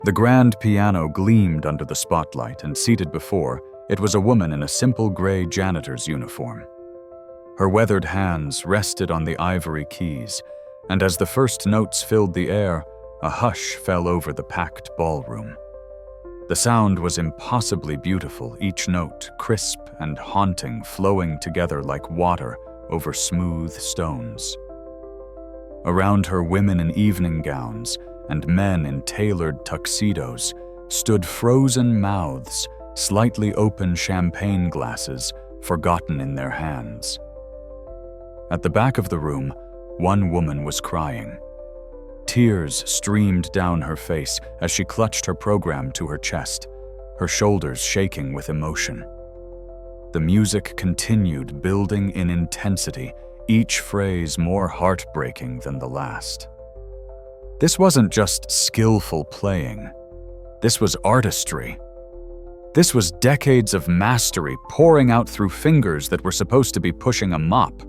The grand piano gleamed under the spotlight, and seated before it was a woman in a simple gray janitor's uniform. Her weathered hands rested on the ivory keys, and as the first notes filled the air, a hush fell over the packed ballroom. The sound was impossibly beautiful, each note crisp and haunting, flowing together like water over smooth stones. Around her, women in evening gowns and men in tailored tuxedos stood, frozen mouths, slightly open champagne glasses forgotten in their hands. At the back of the room, one woman was crying. Tears streamed down her face as she clutched her program to her chest, her shoulders shaking with emotion. The music continued, building in intensity, each phrase more heartbreaking than the last. This wasn't just skillful playing. This was artistry. This was decades of mastery pouring out through fingers that were supposed to be pushing a mop,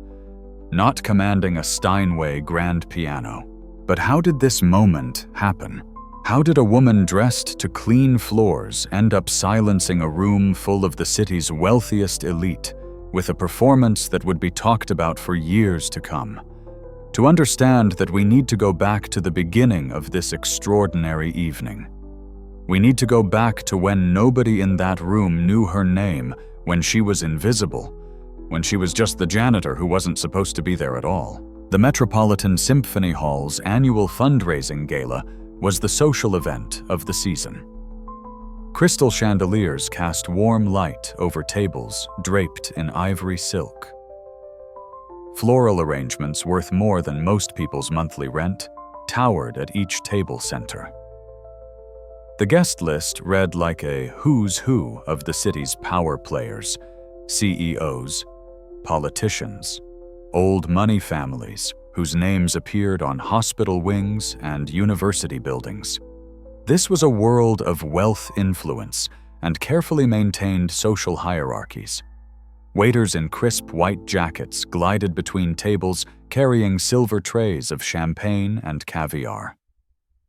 not commanding a Steinway grand piano. But how did this moment happen? How did a woman dressed to clean floors end up silencing a room full of the city's wealthiest elite with a performance that would be talked about for years to come? To understand that, we need to go back to the beginning of this extraordinary evening. We need to go back to when nobody in that room knew her name, when she was invisible, when she was just the janitor who wasn't supposed to be there at all. The Metropolitan Symphony Hall's annual fundraising gala was the social event of the season. Crystal chandeliers cast warm light over tables draped in ivory silk. Floral arrangements worth more than most people's monthly rent towered at each table center. The guest list read like a who's who of the city's power players, CEOs, politicians, old money families whose names appeared on hospital wings and university buildings. This was a world of wealth influence and carefully maintained social hierarchies. Waiters in crisp white jackets glided between tables carrying silver trays of champagne and caviar.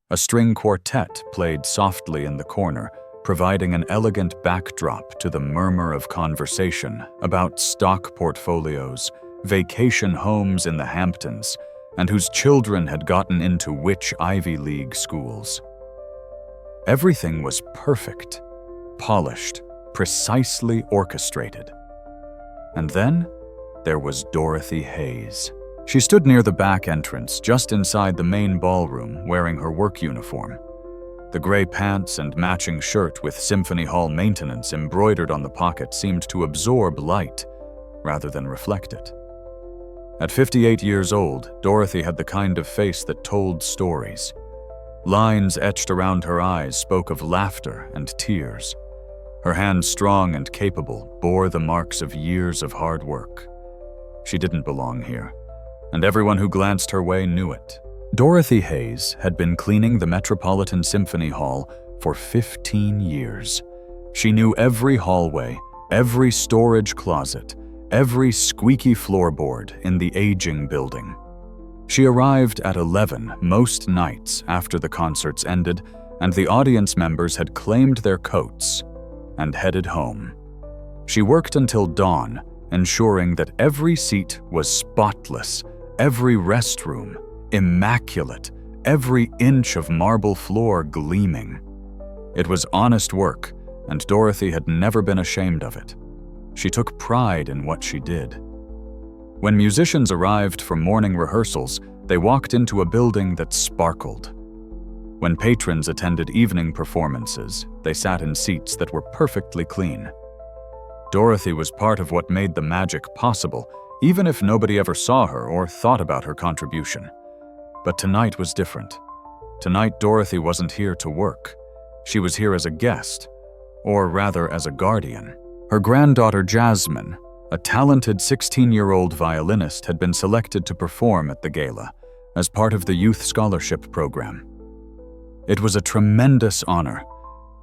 A string quartet played softly in the corner, providing an elegant backdrop to the murmur of conversation about stock portfolios, vacation homes in the Hamptons, and whose children had gotten into which Ivy League schools. Everything was perfect, polished, precisely orchestrated. And then there was Dorothy Hayes. She stood near the back entrance, just inside the main ballroom, wearing her work uniform. The gray pants and matching shirt with Symphony Hall maintenance embroidered on the pocket seemed to absorb light rather than reflect it. At 58 years old, Dorothy had the kind of face that told stories. Lines etched around her eyes spoke of laughter and tears. Her hands, strong and capable, bore the marks of years of hard work. She didn't belong here, and everyone who glanced her way knew it. Dorothy Hayes had been cleaning the Metropolitan Symphony Hall for 15 years. She knew every hallway, every storage closet, every squeaky floorboard in the aging building. She arrived at 11 most nights after the concerts ended and the audience members had claimed their coats and headed home. She worked until dawn, ensuring that every seat was spotless, every restroom immaculate, every inch of marble floor gleaming. It was honest work, and Dorothy had never been ashamed of it. She took pride in what she did. When musicians arrived from morning rehearsals, they walked into a building that sparkled. When patrons attended evening performances, they sat in seats that were perfectly clean. Dorothy was part of what made the magic possible, even if nobody ever saw her or thought about her contribution. But tonight was different. Tonight, Dorothy wasn't here to work. She was here as a guest, or rather as a guardian. Her granddaughter Jasmine, a talented 16-year-old violinist, had been selected to perform at the gala as part of the Youth Scholarship Program. It was a tremendous honor,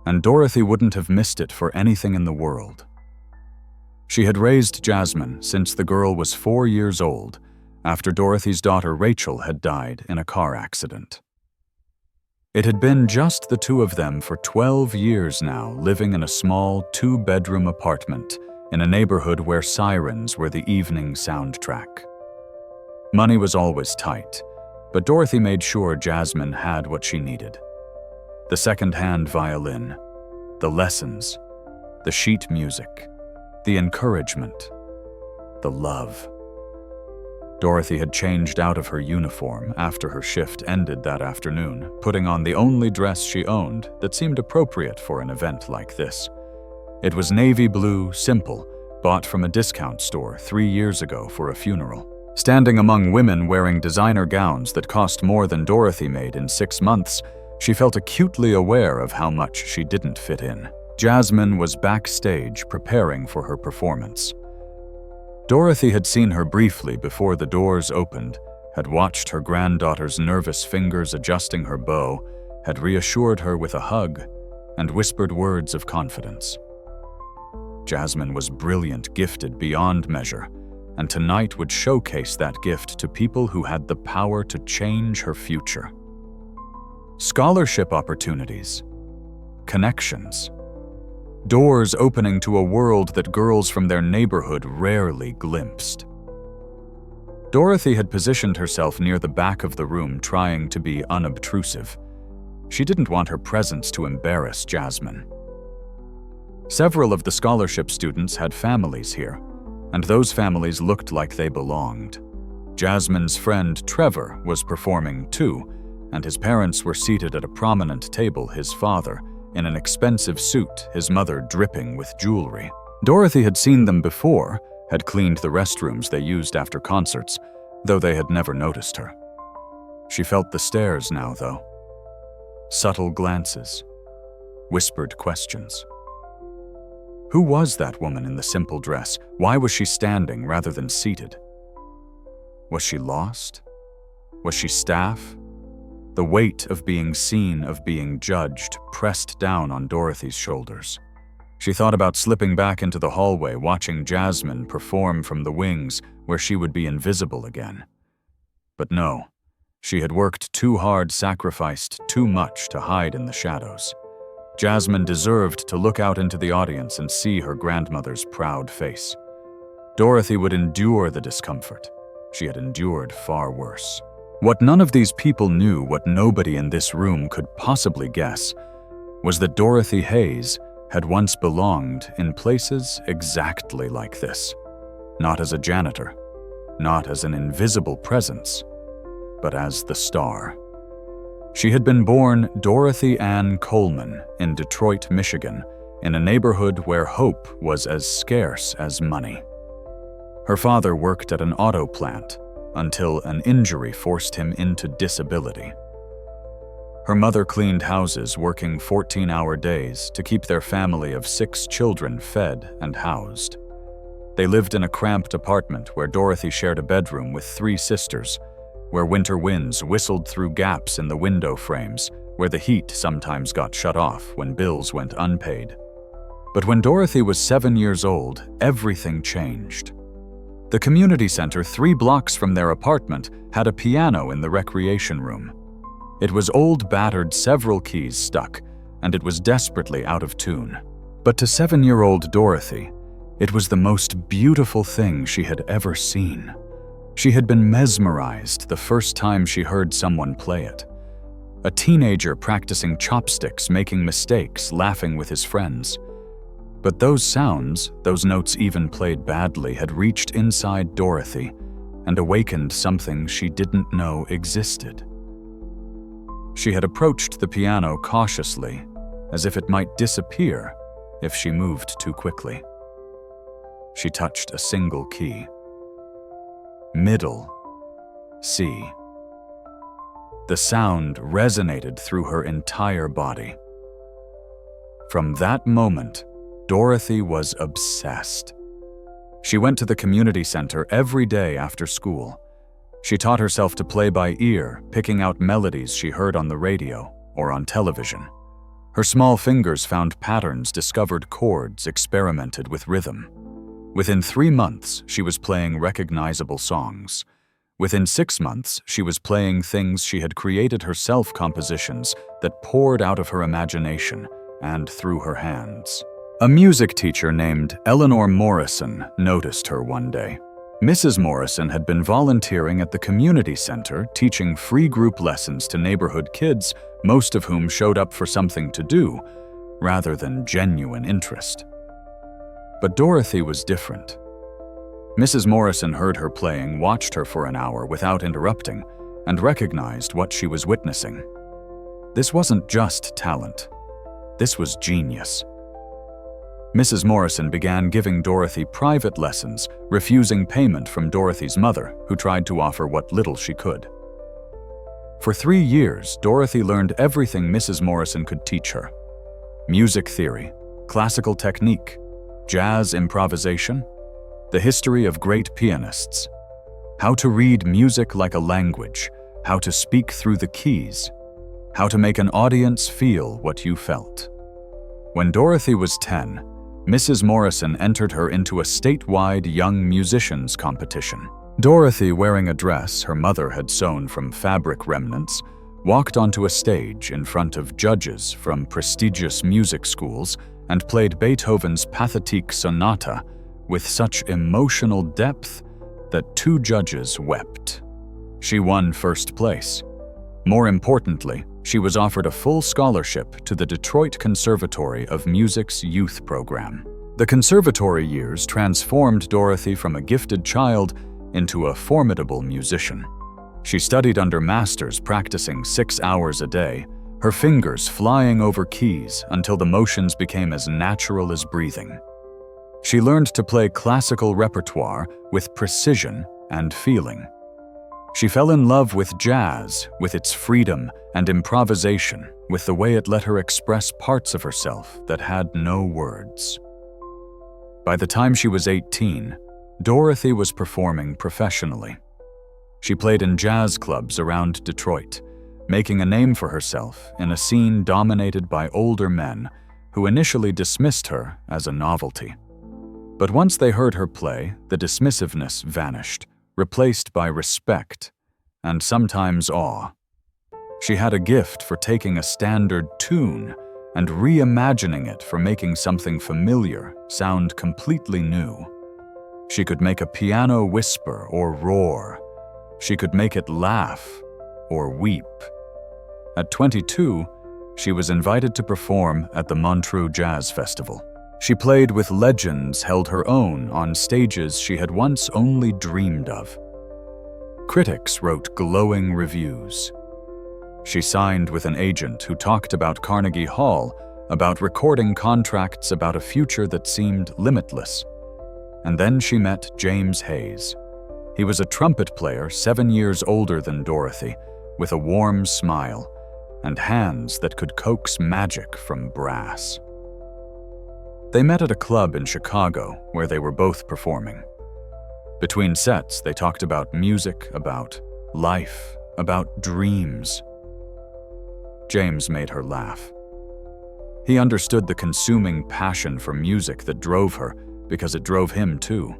and Dorothy wouldn't have missed it for anything in the world. She had raised Jasmine since the girl was 4 years old, after Dorothy's daughter Rachel had died in a car accident. It had been just the two of them for 12 years now, living in a small two-bedroom apartment in a neighborhood where sirens were the evening soundtrack. Money was always tight, but Dorothy made sure Jasmine had what she needed. The second-hand violin, the lessons, the sheet music, the encouragement, the love. Dorothy had changed out of her uniform after her shift ended that afternoon, putting on the only dress she owned that seemed appropriate for an event like this. It was navy blue, simple, bought from a discount store 3 years ago for a funeral. Standing among women wearing designer gowns that cost more than Dorothy made in 6 months, she felt acutely aware of how much she didn't fit in. Jasmine was backstage preparing for her performance. Dorothy had seen her briefly before the doors opened, had watched her granddaughter's nervous fingers adjusting her bow, had reassured her with a hug, and whispered words of confidence. Jasmine was brilliant, gifted beyond measure, and tonight would showcase that gift to people who had the power to change her future. Scholarship opportunities, connections, doors opening to a world that girls from their neighborhood rarely glimpsed. Dorothy had positioned herself near the back of the room, trying to be unobtrusive. She didn't want her presence to embarrass Jasmine. Several of the scholarship students had families here, and those families looked like they belonged. Jasmine's friend Trevor was performing too, and his parents were seated at a prominent table, his father in an expensive suit, his mother dripping with jewelry. Dorothy had seen them before, had cleaned the restrooms they used after concerts, though they had never noticed her. She felt the stares now, though. Subtle glances, whispered questions. Who was that woman in the simple dress? Why was she standing rather than seated? Was she lost? Was she staff? The weight of being seen, of being judged, pressed down on Dorothy's shoulders. She thought about slipping back into the hallway, watching Jasmine perform from the wings where she would be invisible again. But no, she had worked too hard, sacrificed too much to hide in the shadows. Jasmine deserved to look out into the audience and see her grandmother's proud face. Dorothy would endure the discomfort. She had endured far worse. What none of these people knew, what nobody in this room could possibly guess, was that Dorothy Hayes had once belonged in places exactly like this. Not as a janitor, not as an invisible presence, but as the star. She had been born Dorothy Ann Coleman in Detroit, Michigan, in a neighborhood where hope was as scarce as money. Her father worked at an auto plant until an injury forced him into disability. Her mother cleaned houses, working 14-hour days to keep their family of 6 children fed and housed. They lived in a cramped apartment where Dorothy shared a bedroom with 3 sisters, where winter winds whistled through gaps in the window frames, where the heat sometimes got shut off when bills went unpaid. But when Dorothy was 7 years old, everything changed. The community center 3 blocks from their apartment had a piano in the recreation room. It was old, battered, several keys stuck, and it was desperately out of tune. But to 7-year-old Dorothy, it was the most beautiful thing she had ever seen. She had been mesmerized the first time she heard someone play it. A teenager practicing chopsticks, making mistakes, laughing with his friends. But those sounds, those notes even played badly, had reached inside Dorothy and awakened something she didn't know existed. She had approached the piano cautiously, as if it might disappear if she moved too quickly. She touched a single key. Middle C. The sound resonated through her entire body. From that moment, Dorothy was obsessed. She went to the community center every day after school. She taught herself to play by ear, picking out melodies she heard on the radio or on television. Her small fingers found patterns, discovered chords, experimented with rhythm. Within 3 months, she was playing recognizable songs. Within 6 months, she was playing things she had created herself, compositions that poured out of her imagination and through her hands. A music teacher named Eleanor Morrison noticed her one day. Mrs. Morrison had been volunteering at the community center, teaching free group lessons to neighborhood kids, most of whom showed up for something to do, rather than genuine interest. But Dorothy was different. Mrs. Morrison heard her playing, watched her for an hour without interrupting, and recognized what she was witnessing. This wasn't just talent. This was genius. Mrs. Morrison began giving Dorothy private lessons, refusing payment from Dorothy's mother, who tried to offer what little she could. For 3 years, Dorothy learned everything Mrs. Morrison could teach her: music theory, classical technique, jazz improvisation, the history of great pianists, how to read music like a language, how to speak through the keys, how to make an audience feel what you felt. When Dorothy was 10, Mrs. Morrison entered her into a statewide young musicians competition. Dorothy, wearing a dress her mother had sewn from fabric remnants, walked onto a stage in front of judges from prestigious music schools and played Beethoven's Pathetique Sonata with such emotional depth that 2 judges wept. She won first place. More importantly, she was offered a full scholarship to the Detroit Conservatory of Music's youth program. The conservatory years transformed Dorothy from a gifted child into a formidable musician. She studied under masters, practicing 6 hours a day, her fingers flying over keys until the motions became as natural as breathing. She learned to play classical repertoire with precision and feeling. She fell in love with jazz, with its freedom and improvisation, with the way it let her express parts of herself that had no words. By the time she was 18, Dorothy was performing professionally. She played in jazz clubs around Detroit, making a name for herself in a scene dominated by older men who initially dismissed her as a novelty. But once they heard her play, the dismissiveness vanished, replaced by respect and sometimes awe. She had a gift for taking a standard tune and reimagining it, for making something familiar sound completely new. She could make a piano whisper or roar. She could make it laugh or weep. At 22, she was invited to perform at the Montreux Jazz Festival. She played with legends, held her own on stages she had once only dreamed of. Critics wrote glowing reviews. She signed with an agent who talked about Carnegie Hall, about recording contracts, about a future that seemed limitless. And then she met James Hayes. He was a trumpet player 7 years older than Dorothy, with a warm smile and hands that could coax magic from brass. They met at a club in Chicago where they were both performing. Between sets, they talked about music, about life, about dreams. James made her laugh. He understood the consuming passion for music that drove her, because it drove him too.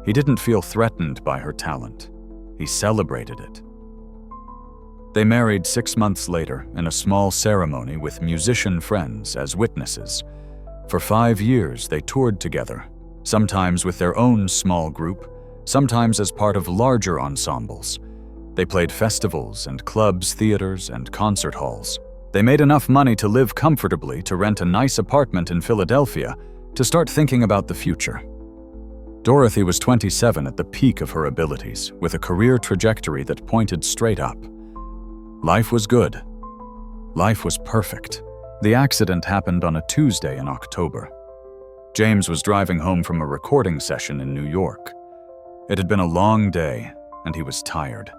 He didn't feel threatened by her talent. He celebrated it. They married 6 months later in a small ceremony with musician friends as witnesses. For 5 years, they toured together, sometimes with their own small group, sometimes as part of larger ensembles. They played festivals and clubs, theaters, and concert halls. They made enough money to live comfortably, to rent a nice apartment in Philadelphia, to start thinking about the future. Dorothy was 27 at the peak of her abilities, with a career trajectory that pointed straight up. Life was good. Life was perfect. The accident happened on a Tuesday in October. James was driving home from a recording session in New York. It had been a long day, and he was tired.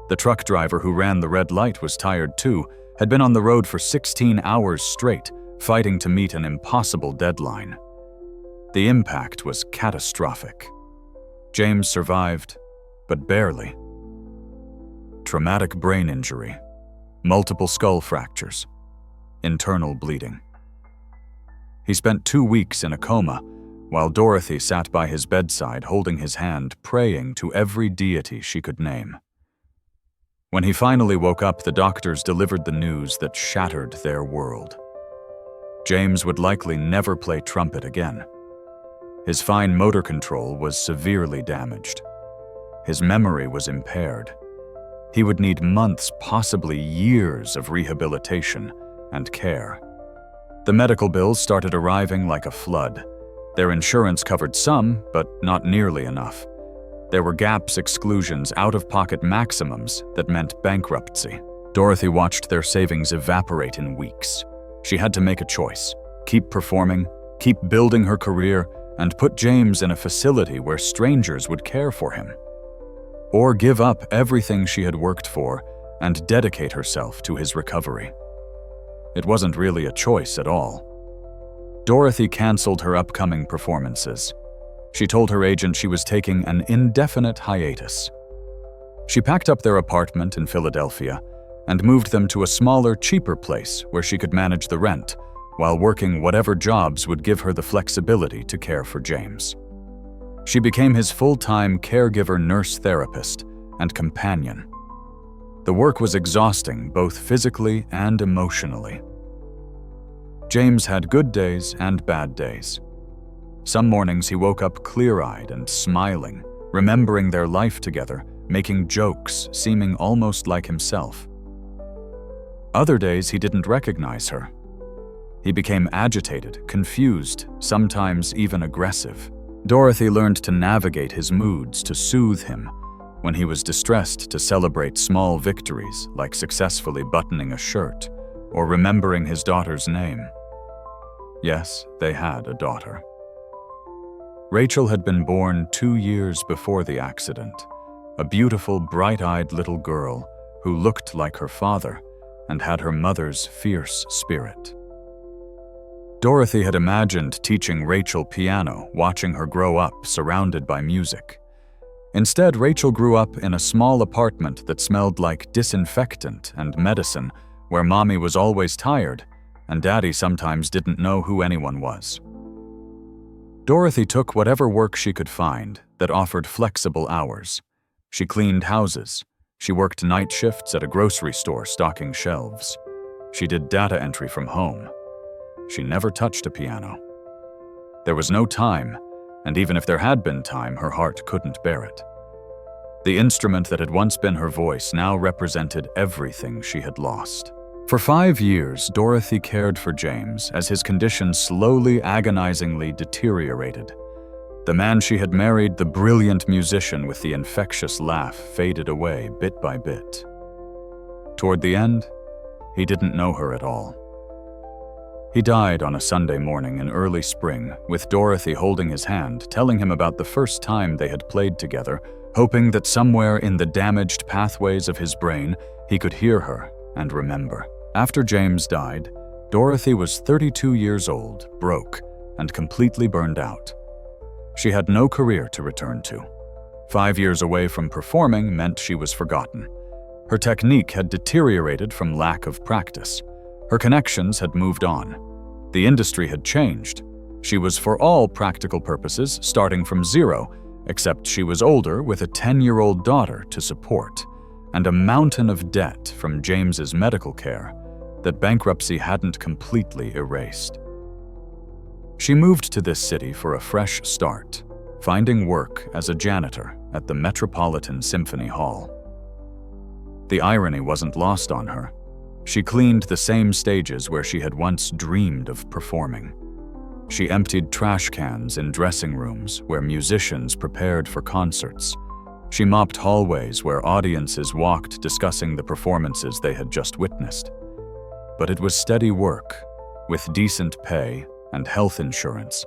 The truck driver who ran the red light was tired too, had been on the road for 16 hours straight, fighting to meet an impossible deadline. The impact was catastrophic. James survived, but barely. Traumatic brain injury, multiple skull fractures, internal bleeding. He spent 2 weeks in a coma, while Dorothy sat by his bedside holding his hand, praying to every deity she could name. When he finally woke up, the doctors delivered the news that shattered their world. James would likely never play trumpet again. His fine motor control was severely damaged. His memory was impaired. He would need months, possibly years of rehabilitation and care. The medical bills started arriving like a flood. Their insurance covered some, but not nearly enough. There were gaps, exclusions, out-of-pocket maximums that meant bankruptcy. Dorothy watched their savings evaporate in weeks. She had to make a choice: keep performing, keep building her career, and put James in a facility where strangers would care for him, or give up everything she had worked for and dedicate herself to his recovery. It wasn't really a choice at all. Dorothy canceled her upcoming performances. She told her agent she was taking an indefinite hiatus. She packed up their apartment in Philadelphia and moved them to a smaller, cheaper place where she could manage the rent while working whatever jobs would give her the flexibility to care for James. She became his full-time caregiver, nurse, therapist, and companion. The work was exhausting, both physically and emotionally. James had good days and bad days. Some mornings he woke up clear-eyed and smiling, remembering their life together, making jokes, seeming almost like himself. Other days he didn't recognize her. He became agitated, confused, sometimes even aggressive. Dorothy learned to navigate his moods, to soothe him. When he was distressed, to celebrate small victories, like successfully buttoning a shirt or remembering his daughter's name. Yes, they had a daughter. Rachel had been born 2 years before the accident, a beautiful, bright-eyed little girl who looked like her father and had her mother's fierce spirit. Dorothy had imagined teaching Rachel piano, watching her grow up surrounded by music. Instead, Rachel grew up in a small apartment that smelled like disinfectant and medicine, where Mommy was always tired and Daddy sometimes didn't know who anyone was. Dorothy took whatever work she could find that offered flexible hours. She cleaned houses. She worked night shifts at a grocery store stocking shelves. She did data entry from home. She never touched a piano. There was no time, and even if there had been time, her heart couldn't bear it. The instrument that had once been her voice now represented everything she had lost. For 5 years, Dorothy cared for James as his condition slowly, agonizingly deteriorated. The man she had married, the brilliant musician with the infectious laugh, faded away bit by bit. Toward the end, he didn't know her at all. He died on a Sunday morning in early spring, with Dorothy holding his hand, telling him about the first time they had played together, hoping that somewhere in the damaged pathways of his brain, he could hear her and remember. After James died, Dorothy was 32 years old, broke, and completely burned out. She had no career to return to. 5 years away from performing meant she was forgotten. Her technique had deteriorated from lack of practice. Her connections had moved on. The industry had changed. She was, for all practical purposes, starting from zero, except she was older with a 10-year-old daughter to support, and a mountain of debt from James's medical care that bankruptcy hadn't completely erased. She moved to this city for a fresh start, finding work as a janitor at the Metropolitan Symphony Hall. The irony wasn't lost on her. She cleaned the same stages where she had once dreamed of performing. She emptied trash cans in dressing rooms where musicians prepared for concerts. She mopped hallways where audiences walked discussing the performances they had just witnessed. But it was steady work, with decent pay and health insurance,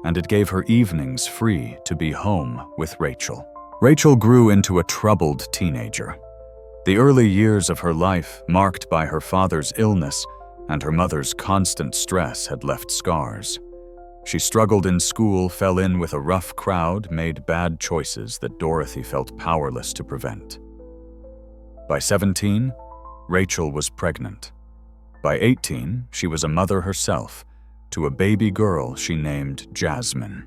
and it gave her evenings free to be home with Rachel. Rachel grew into a troubled teenager. The early years of her life, marked by her father's illness and her mother's constant stress, had left scars. She struggled in school, fell in with a rough crowd, made bad choices that Dorothy felt powerless to prevent. By 17, Rachel was pregnant. By 18, she was a mother herself, to a baby girl she named Jasmine.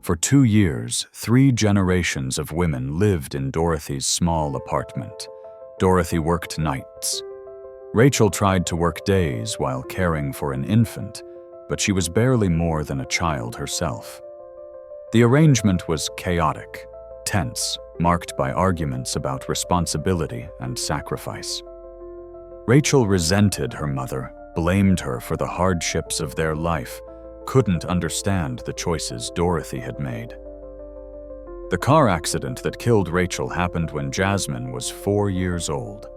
For 2 years, 3 generations of women lived in Dorothy's small apartment. Dorothy worked nights. Rachel tried to work days while caring for an infant, but she was barely more than a child herself. The arrangement was chaotic, tense, marked by arguments about responsibility and sacrifice. Rachel resented her mother, blamed her for the hardships of their life, couldn't understand the choices Dorothy had made. The car accident that killed Rachel happened when Jasmine was 4 years old.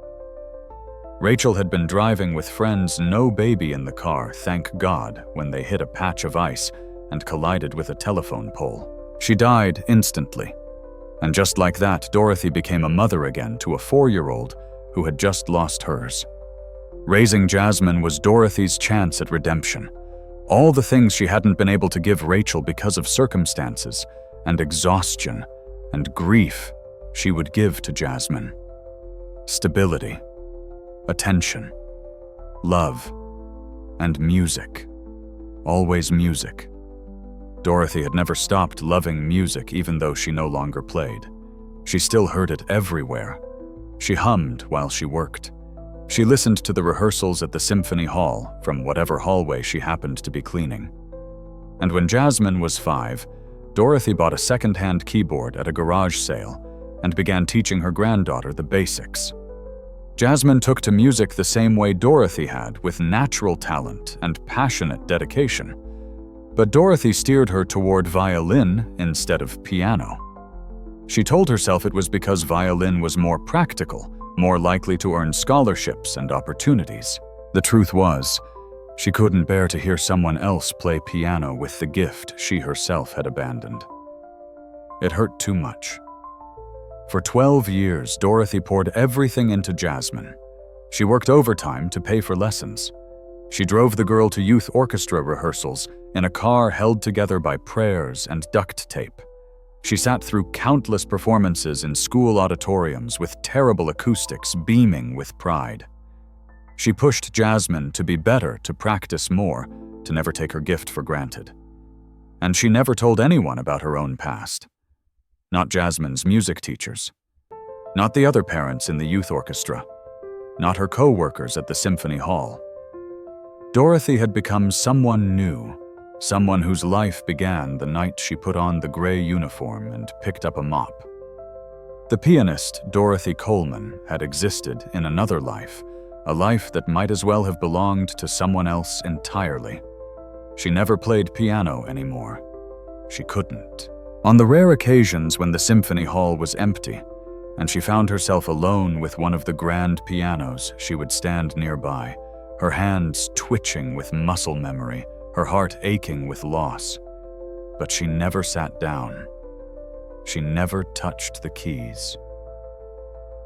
Rachel had been driving with friends, no baby in the car, thank God, when they hit a patch of ice and collided with a telephone pole. She died instantly. And just like that, Dorothy became a mother again to a 4-year-old who had just lost hers. Raising Jasmine was Dorothy's chance at redemption. All the things she hadn't been able to give Rachel because of circumstances and exhaustion and grief, she would give to Jasmine. Stability, attention, love, and music. Always music. Dorothy had never stopped loving music even though she no longer played. She still heard it everywhere. She hummed while she worked. She listened to the rehearsals at the Symphony Hall from whatever hallway she happened to be cleaning. And when Jasmine was 5, Dorothy bought a second-hand keyboard at a garage sale and began teaching her granddaughter the basics. Jasmine took to music the same way Dorothy had, with natural talent and passionate dedication. But Dorothy steered her toward violin instead of piano. She told herself it was because violin was more practical, more likely to earn scholarships and opportunities. The truth was, she couldn't bear to hear someone else play piano with the gift she herself had abandoned. It hurt too much. For 12 years, Dorothy poured everything into Jasmine. She worked overtime to pay for lessons. She drove the girl to youth orchestra rehearsals in a car held together by prayers and duct tape. She sat through countless performances in school auditoriums with terrible acoustics, beaming with pride. She pushed Jasmine to be better, to practice more, to never take her gift for granted. And she never told anyone about her own past. Not Jasmine's music teachers. Not the other parents in the youth orchestra. Not her co-workers at the Symphony Hall. Dorothy had become someone new. Someone whose life began the night she put on the gray uniform and picked up a mop. The pianist, Dorothy Coleman, had existed in another life, a life that might as well have belonged to someone else entirely. She never played piano anymore. She couldn't. On the rare occasions when the Symphony Hall was empty, and she found herself alone with one of the grand pianos, she would stand nearby, her hands twitching with muscle memory, her heart aching with loss. But she never sat down. She never touched the keys.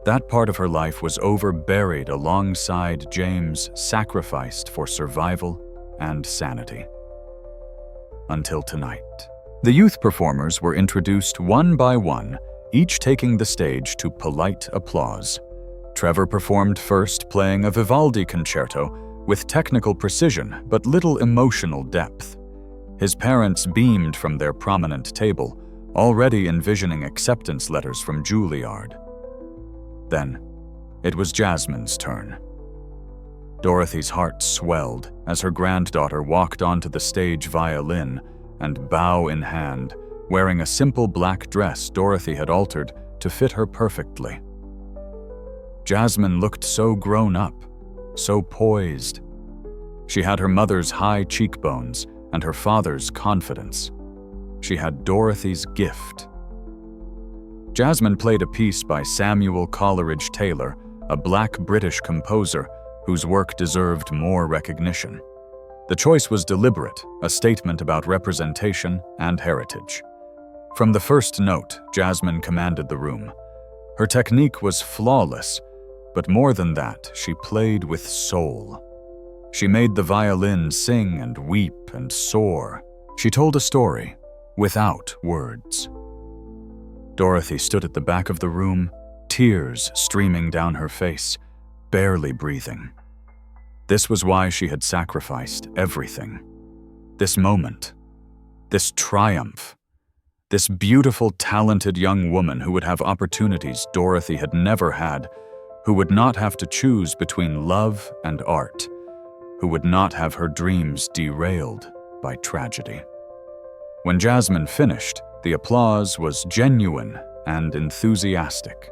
That part of her life was over, buried alongside James, sacrificed for survival and sanity. Until tonight. The youth performers were introduced one by one, each taking the stage to polite applause. Trevor performed first, playing a Vivaldi concerto with technical precision but little emotional depth. His parents beamed from their prominent table, already envisioning acceptance letters from Juilliard. Then, it was Jasmine's turn. Dorothy's heart swelled as her granddaughter walked onto the stage, violin and bow in hand, wearing a simple black dress Dorothy had altered to fit her perfectly. Jasmine looked so grown up, so poised. She had her mother's high cheekbones and her father's confidence. She had Dorothy's gift. Jasmine played a piece by Samuel Coleridge Taylor, a Black British composer whose work deserved more recognition. The choice was deliberate, a statement about representation and heritage. From the first note, Jasmine commanded the room. Her technique was flawless, but more than that, she played with soul. She made the violin sing and weep and soar. She told a story, without words. Dorothy stood at the back of the room, tears streaming down her face, barely breathing. This was why she had sacrificed everything. This moment, this triumph, This beautiful, talented young woman who would have opportunities Dorothy had never had, who would not have to choose between love and art, who would not have her dreams derailed by tragedy. When Jasmine finished, the applause was genuine and enthusiastic.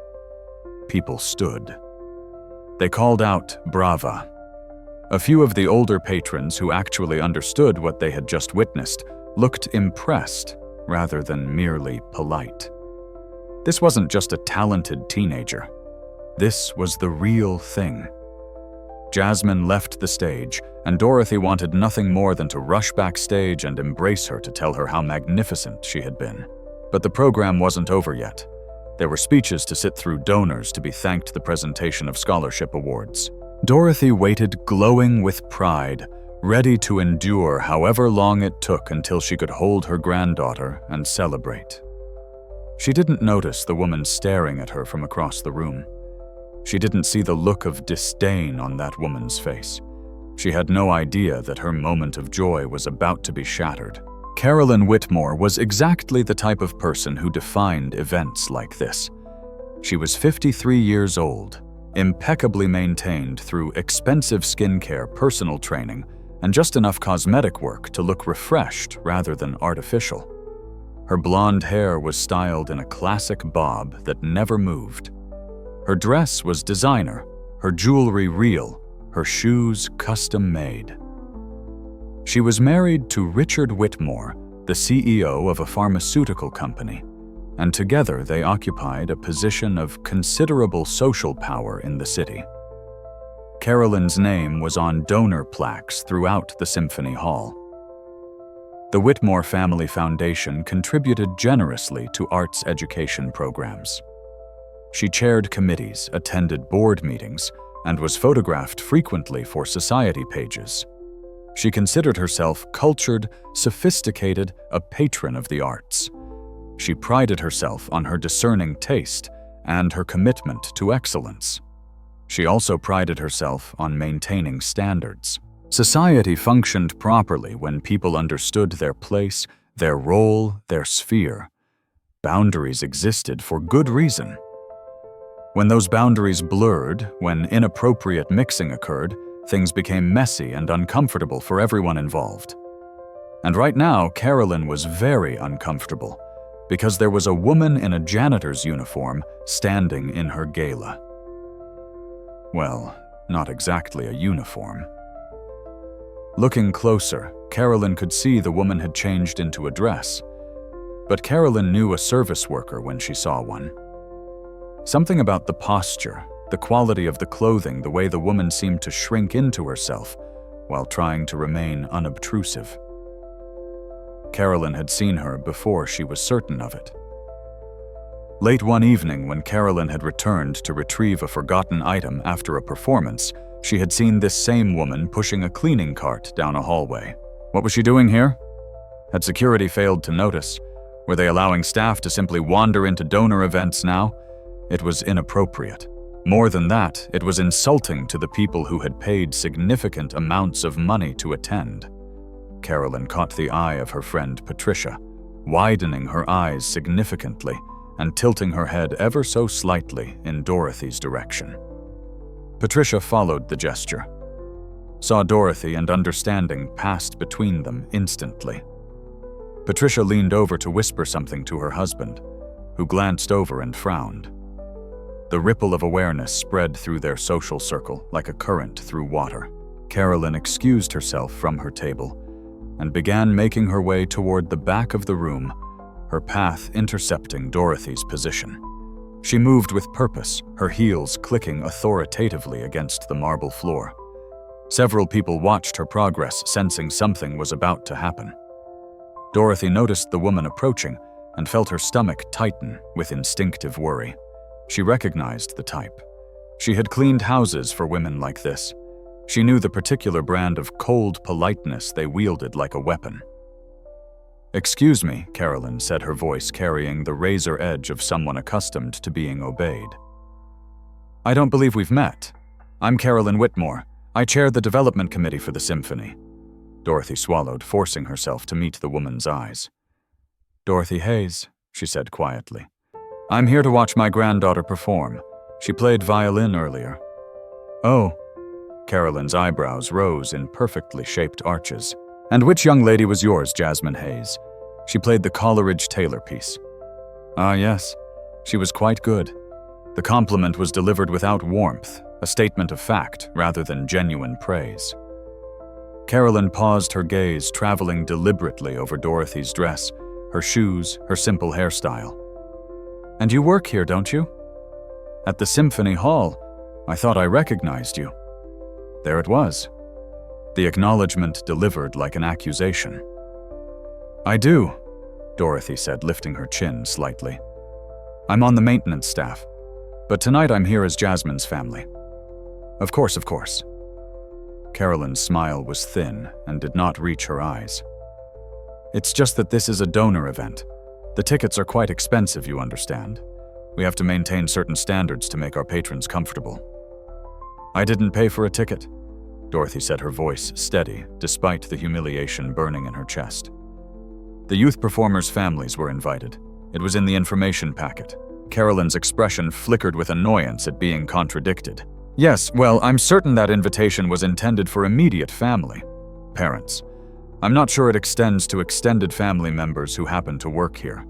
People stood. They called out, "Brava." A few of the older patrons who actually understood what they had just witnessed looked impressed rather than merely polite. This wasn't just a talented teenager. This was the real thing. Jasmine left the stage, and Dorothy wanted nothing more than to rush backstage and embrace her to tell her how magnificent she had been. But the program wasn't over yet. There were speeches to sit through, donors to be thanked, the presentation of scholarship awards. Dorothy waited, glowing with pride, ready to endure however long it took until she could hold her granddaughter and celebrate. She didn't notice the woman staring at her from across the room. She didn't see the look of disdain on that woman's face. She had no idea that her moment of joy was about to be shattered. Carolyn Whitmore was exactly the type of person who defined events like this. She was 53 years old, impeccably maintained through expensive skincare, personal training, and just enough cosmetic work to look refreshed rather than artificial. Her blonde hair was styled in a classic bob that never moved. Her dress was designer, her jewelry real, her shoes custom-made. She was married to Richard Whitmore, the CEO of a pharmaceutical company, and together they occupied a position of considerable social power in the city. Carolyn's name was on donor plaques throughout the Symphony Hall. The Whitmore Family Foundation contributed generously to arts education programs. She chaired committees, attended board meetings, and was photographed frequently for society pages. She considered herself cultured, sophisticated, a patron of the arts. She prided herself on her discerning taste and her commitment to excellence. She also prided herself on maintaining standards. Society functioned properly when people understood their place, their role, their sphere. Boundaries existed for good reason. When those boundaries blurred, when inappropriate mixing occurred, things became messy and uncomfortable for everyone involved. And right now, Carolyn was very uncomfortable because there was a woman in a janitor's uniform standing in her gala. Well, not exactly a uniform. Looking closer, Carolyn could see the woman had changed into a dress. But Carolyn knew a service worker when she saw one. Something about the posture, the quality of the clothing, the way the woman seemed to shrink into herself while trying to remain unobtrusive. Carolyn had seen her before she was certain of it. Late one evening, when Carolyn had returned to retrieve a forgotten item after a performance, she had seen this same woman pushing a cleaning cart down a hallway. What was she doing here? Had security failed to notice? Were they allowing staff to simply wander into donor events now? It was inappropriate. More than that, it was insulting to the people who had paid significant amounts of money to attend. Carolyn caught the eye of her friend Patricia, widening her eyes significantly and tilting her head ever so slightly in Dorothy's direction. Patricia followed the gesture, saw Dorothy, and understanding passed between them instantly. Patricia leaned over to whisper something to her husband, who glanced over and frowned. The ripple of awareness spread through their social circle like a current through water. Carolyn excused herself from her table and began making her way toward the back of the room, her path intercepting Dorothy's position. She moved with purpose, her heels clicking authoritatively against the marble floor. Several people watched her progress, sensing something was about to happen. Dorothy noticed the woman approaching and felt her stomach tighten with instinctive worry. She recognized the type. She had cleaned houses for women like this. She knew the particular brand of cold politeness they wielded like a weapon. "Excuse me," Carolyn said, her voice carrying the razor edge of someone accustomed to being obeyed. "I don't believe we've met. I'm Carolyn Whitmore. I chair the development committee for the symphony." Dorothy swallowed, forcing herself to meet the woman's eyes. Dorothy Hayes, she said quietly. I'm here to watch my granddaughter perform. She played violin earlier. Oh. Carolyn's eyebrows rose in perfectly shaped arches. And which young lady was yours, Jasmine Hayes? She played the Coleridge Taylor piece. Ah, yes. She was quite good. The compliment was delivered without warmth, a statement of fact rather than genuine praise. Carolyn paused her gaze, traveling deliberately over Dorothy's dress, her shoes, her simple hairstyle. And you work here, don't you? At the Symphony Hall. I thought I recognized you. There it was. The acknowledgement delivered like an accusation. I do, Dorothy said, lifting her chin slightly. I'm on the maintenance staff, but tonight I'm here as Jasmine's family. Of course, of course. Carolyn's smile was thin and did not reach her eyes. It's just that this is a donor event. The tickets are quite expensive, you understand. We have to maintain certain standards to make our patrons comfortable. I didn't pay for a ticket, Dorothy said, her voice steady, despite the humiliation burning in her chest. The youth performers' families were invited. It was in the information packet. Carolyn's expression flickered with annoyance at being contradicted. Yes, well, I'm certain that invitation was intended for immediate family, parents. I'm not sure it extends to extended family members who happen to work here.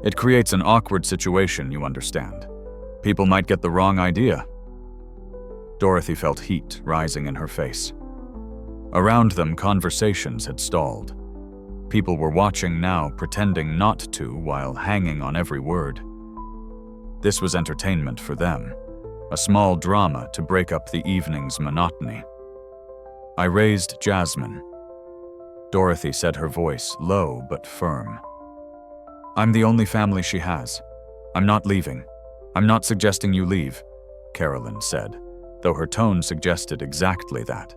It creates an awkward situation, you understand. People might get the wrong idea. Dorothy felt heat rising in her face. Around them, conversations had stalled. People were watching now, pretending not to, while hanging on every word. This was entertainment for them, a small drama to break up the evening's monotony. I raised Jasmine. Dorothy said, her voice low but firm. I'm the only family she has. I'm not leaving. I'm not suggesting you leave, Carolyn said, though her tone suggested exactly that.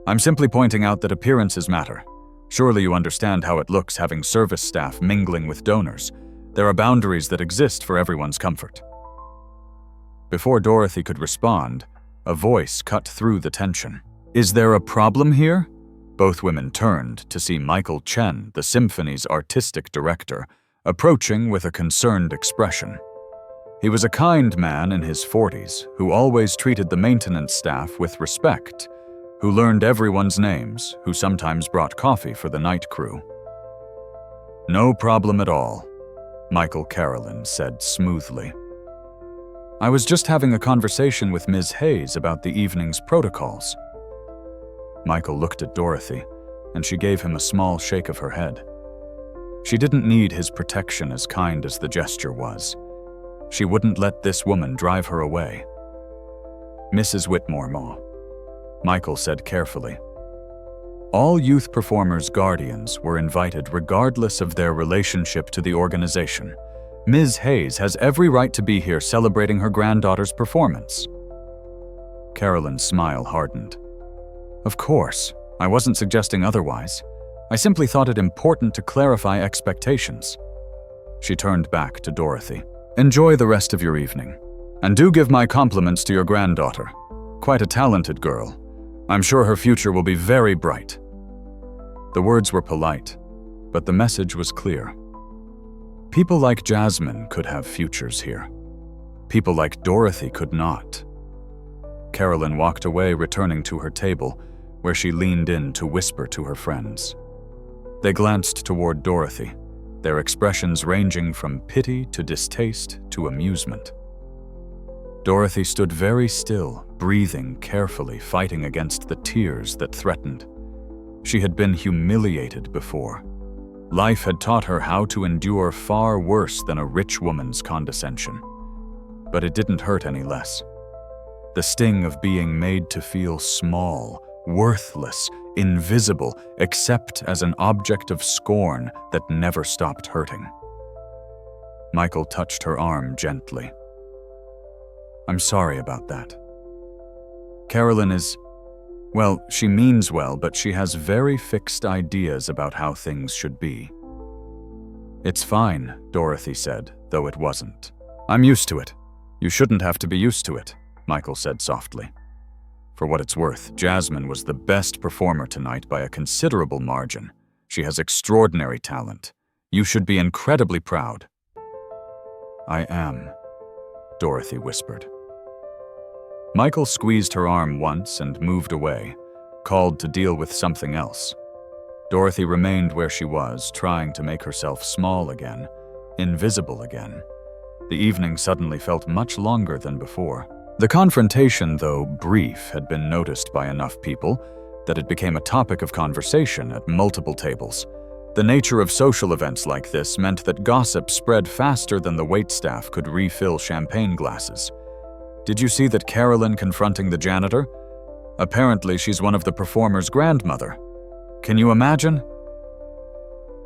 I'm simply pointing out that appearances matter. Surely you understand how it looks having service staff mingling with donors. There are boundaries that exist for everyone's comfort. Before Dorothy could respond, a voice cut through the tension. Is there a problem here? Both women turned to see Michael Chen, the symphony's artistic director, approaching with a concerned expression. He was a kind man in his 40s who always treated the maintenance staff with respect, who learned everyone's names, who sometimes brought coffee for the night crew. No problem at all, Michael Carolyn said smoothly. I was just having a conversation with Ms. Hayes about the evening's protocols. Michael looked at Dorothy, and she gave him a small shake of her head. She didn't need his protection, as kind as the gesture was. She wouldn't let this woman drive her away. Mrs. Whitmore, Ma, Michael said carefully. All youth performers' guardians were invited regardless of their relationship to the organization. Ms. Hayes has every right to be here celebrating her granddaughter's performance. Carolyn's smile hardened. Of course, I wasn't suggesting otherwise. I simply thought it important to clarify expectations. She turned back to Dorothy. Enjoy the rest of your evening. And do give my compliments to your granddaughter. Quite a talented girl. I'm sure her future will be very bright. The words were polite, but the message was clear. People like Jasmine could have futures here. People like Dorothy could not. Carolyn walked away, returning to her table, where she leaned in to whisper to her friends. They glanced toward Dorothy, their expressions ranging from pity to distaste to amusement. Dorothy stood very still, breathing carefully, fighting against the tears that threatened. She had been humiliated before. Life had taught her how to endure far worse than a rich woman's condescension. But it didn't hurt any less. The sting of being made to feel small, worthless, invisible, except as an object of scorn that never stopped hurting. Michael touched her arm gently. I'm sorry about that. Carolyn is, well, she means well, but she has very fixed ideas about how things should be. It's fine, Dorothy said, though it wasn't. I'm used to it. You shouldn't have to be used to it, Michael said softly. For what it's worth, Jasmine was the best performer tonight by a considerable margin. She has extraordinary talent. You should be incredibly proud." "I am," Dorothy whispered. Michael squeezed her arm once and moved away, called to deal with something else. Dorothy remained where she was, trying to make herself small again, invisible again. The evening suddenly felt much longer than before. The confrontation, though brief, had been noticed by enough people that it became a topic of conversation at multiple tables. The nature of social events like this meant that gossip spread faster than the waitstaff could refill champagne glasses. "Did you see that Carolyn confronting the janitor? Apparently she's one of the performer's grandmother. Can you imagine?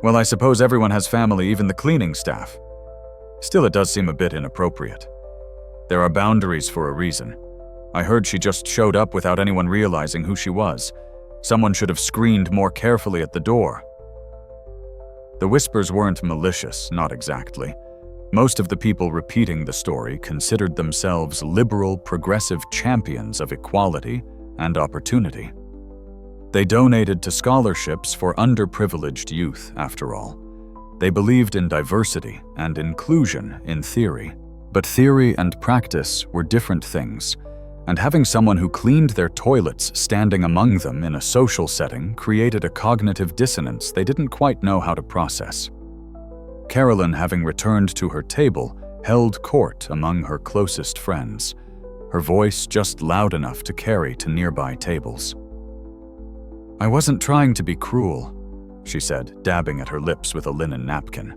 Well, I suppose everyone has family, even the cleaning staff. Still, it does seem a bit inappropriate. There are boundaries for a reason. I heard she just showed up without anyone realizing who she was. Someone should have screened more carefully at the door." The whispers weren't malicious, not exactly. Most of the people repeating the story considered themselves liberal, progressive champions of equality and opportunity. They donated to scholarships for underprivileged youth, after all. They believed in diversity and inclusion in theory. But theory and practice were different things, and having someone who cleaned their toilets standing among them in a social setting created a cognitive dissonance they didn't quite know how to process. Carolyn, having returned to her table, held court among her closest friends, her voice just loud enough to carry to nearby tables. "I wasn't trying to be cruel," she said, dabbing at her lips with a linen napkin.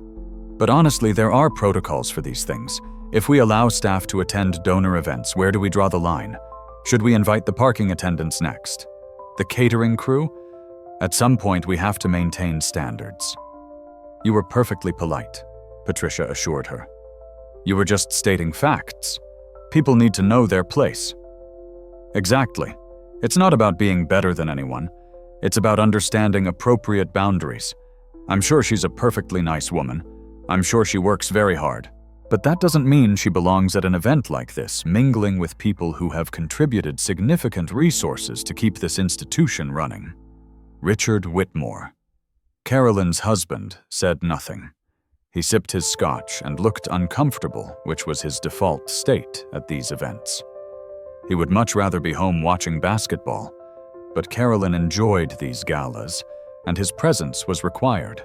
"But honestly, there are protocols for these things. If we allow staff to attend donor events, where do we draw the line? Should we invite the parking attendants next? The catering crew? At some point, we have to maintain standards." "You were perfectly polite," Patricia assured her. "You were just stating facts. People need to know their place." "Exactly. It's not about being better than anyone. It's about understanding appropriate boundaries. I'm sure she's a perfectly nice woman. I'm sure she works very hard. But that doesn't mean she belongs at an event like this, mingling with people who have contributed significant resources to keep this institution running." Richard Whitmore, Carolyn's husband, said nothing. He sipped his scotch and looked uncomfortable, which was his default state at these events. He would much rather be home watching basketball, but Carolyn enjoyed these galas, and his presence was required.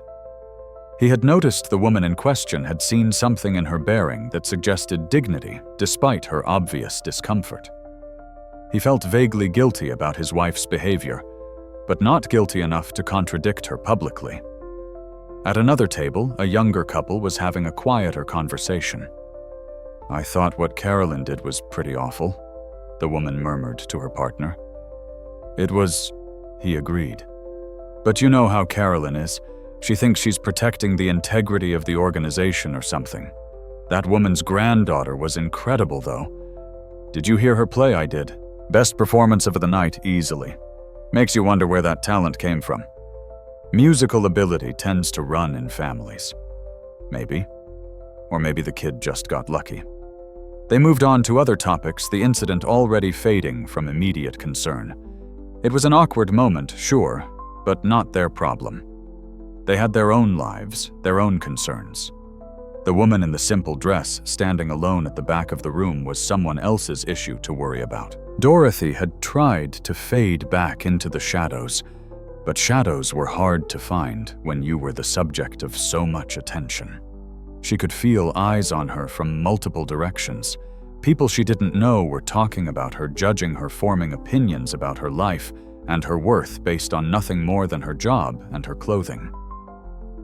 He had noticed the woman in question had seen something in her bearing that suggested dignity, despite her obvious discomfort. He felt vaguely guilty about his wife's behavior, but not guilty enough to contradict her publicly. At another table, a younger couple was having a quieter conversation. "I thought what Carolyn did was pretty awful," the woman murmured to her partner. "It was," he agreed. "But you know how Carolyn is. She thinks she's protecting the integrity of the organization or something. That woman's granddaughter was incredible, though. Did you hear her play I did? Best performance of the night, easily. Makes you wonder where that talent came from. Musical ability tends to run in families. Maybe. Or maybe the kid just got lucky." They moved on to other topics, the incident already fading from immediate concern. It was an awkward moment, sure, but not their problem. They had their own lives, their own concerns. The woman in the simple dress standing alone at the back of the room was someone else's issue to worry about. Dorothy had tried to fade back into the shadows, but shadows were hard to find when you were the subject of so much attention. She could feel eyes on her from multiple directions. People she didn't know were talking about her, judging her, forming opinions about her life and her worth based on nothing more than her job and her clothing.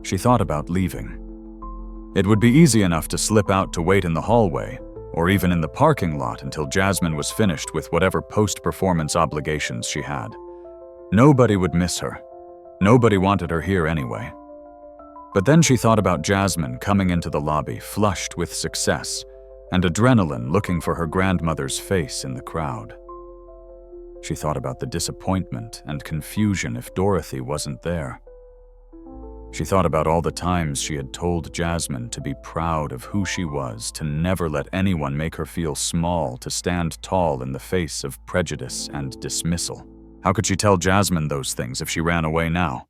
She thought about leaving. It would be easy enough to slip out to wait in the hallway, or even in the parking lot until Jasmine was finished with whatever post-performance obligations she had. Nobody would miss her. Nobody wanted her here anyway. But then she thought about Jasmine coming into the lobby, flushed with success, and adrenaline looking for her grandmother's face in the crowd. She thought about the disappointment and confusion if Dorothy wasn't there. She thought about all the times she had told Jasmine to be proud of who she was, to never let anyone make her feel small, to stand tall in the face of prejudice and dismissal. How could she tell Jasmine those things if she ran away now?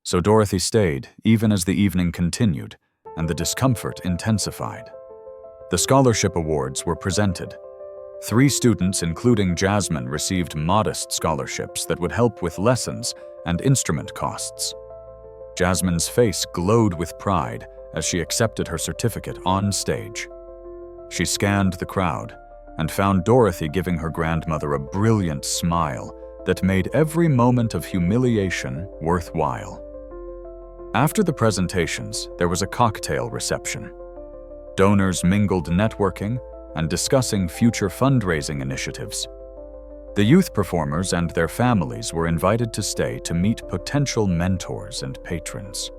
So Dorothy stayed, even as the evening continued, and the discomfort intensified. The scholarship awards were presented. 3 students, including Jasmine, received modest scholarships that would help with lessons and instrument costs. Jasmine's face glowed with pride as she accepted her certificate on stage. She scanned the crowd and found Dorothy giving her grandmother a brilliant smile that made every moment of humiliation worthwhile. After the presentations, there was a cocktail reception. Donors mingled, networking and discussing future fundraising initiatives. The youth performers and their families were invited to stay to meet potential mentors and patrons.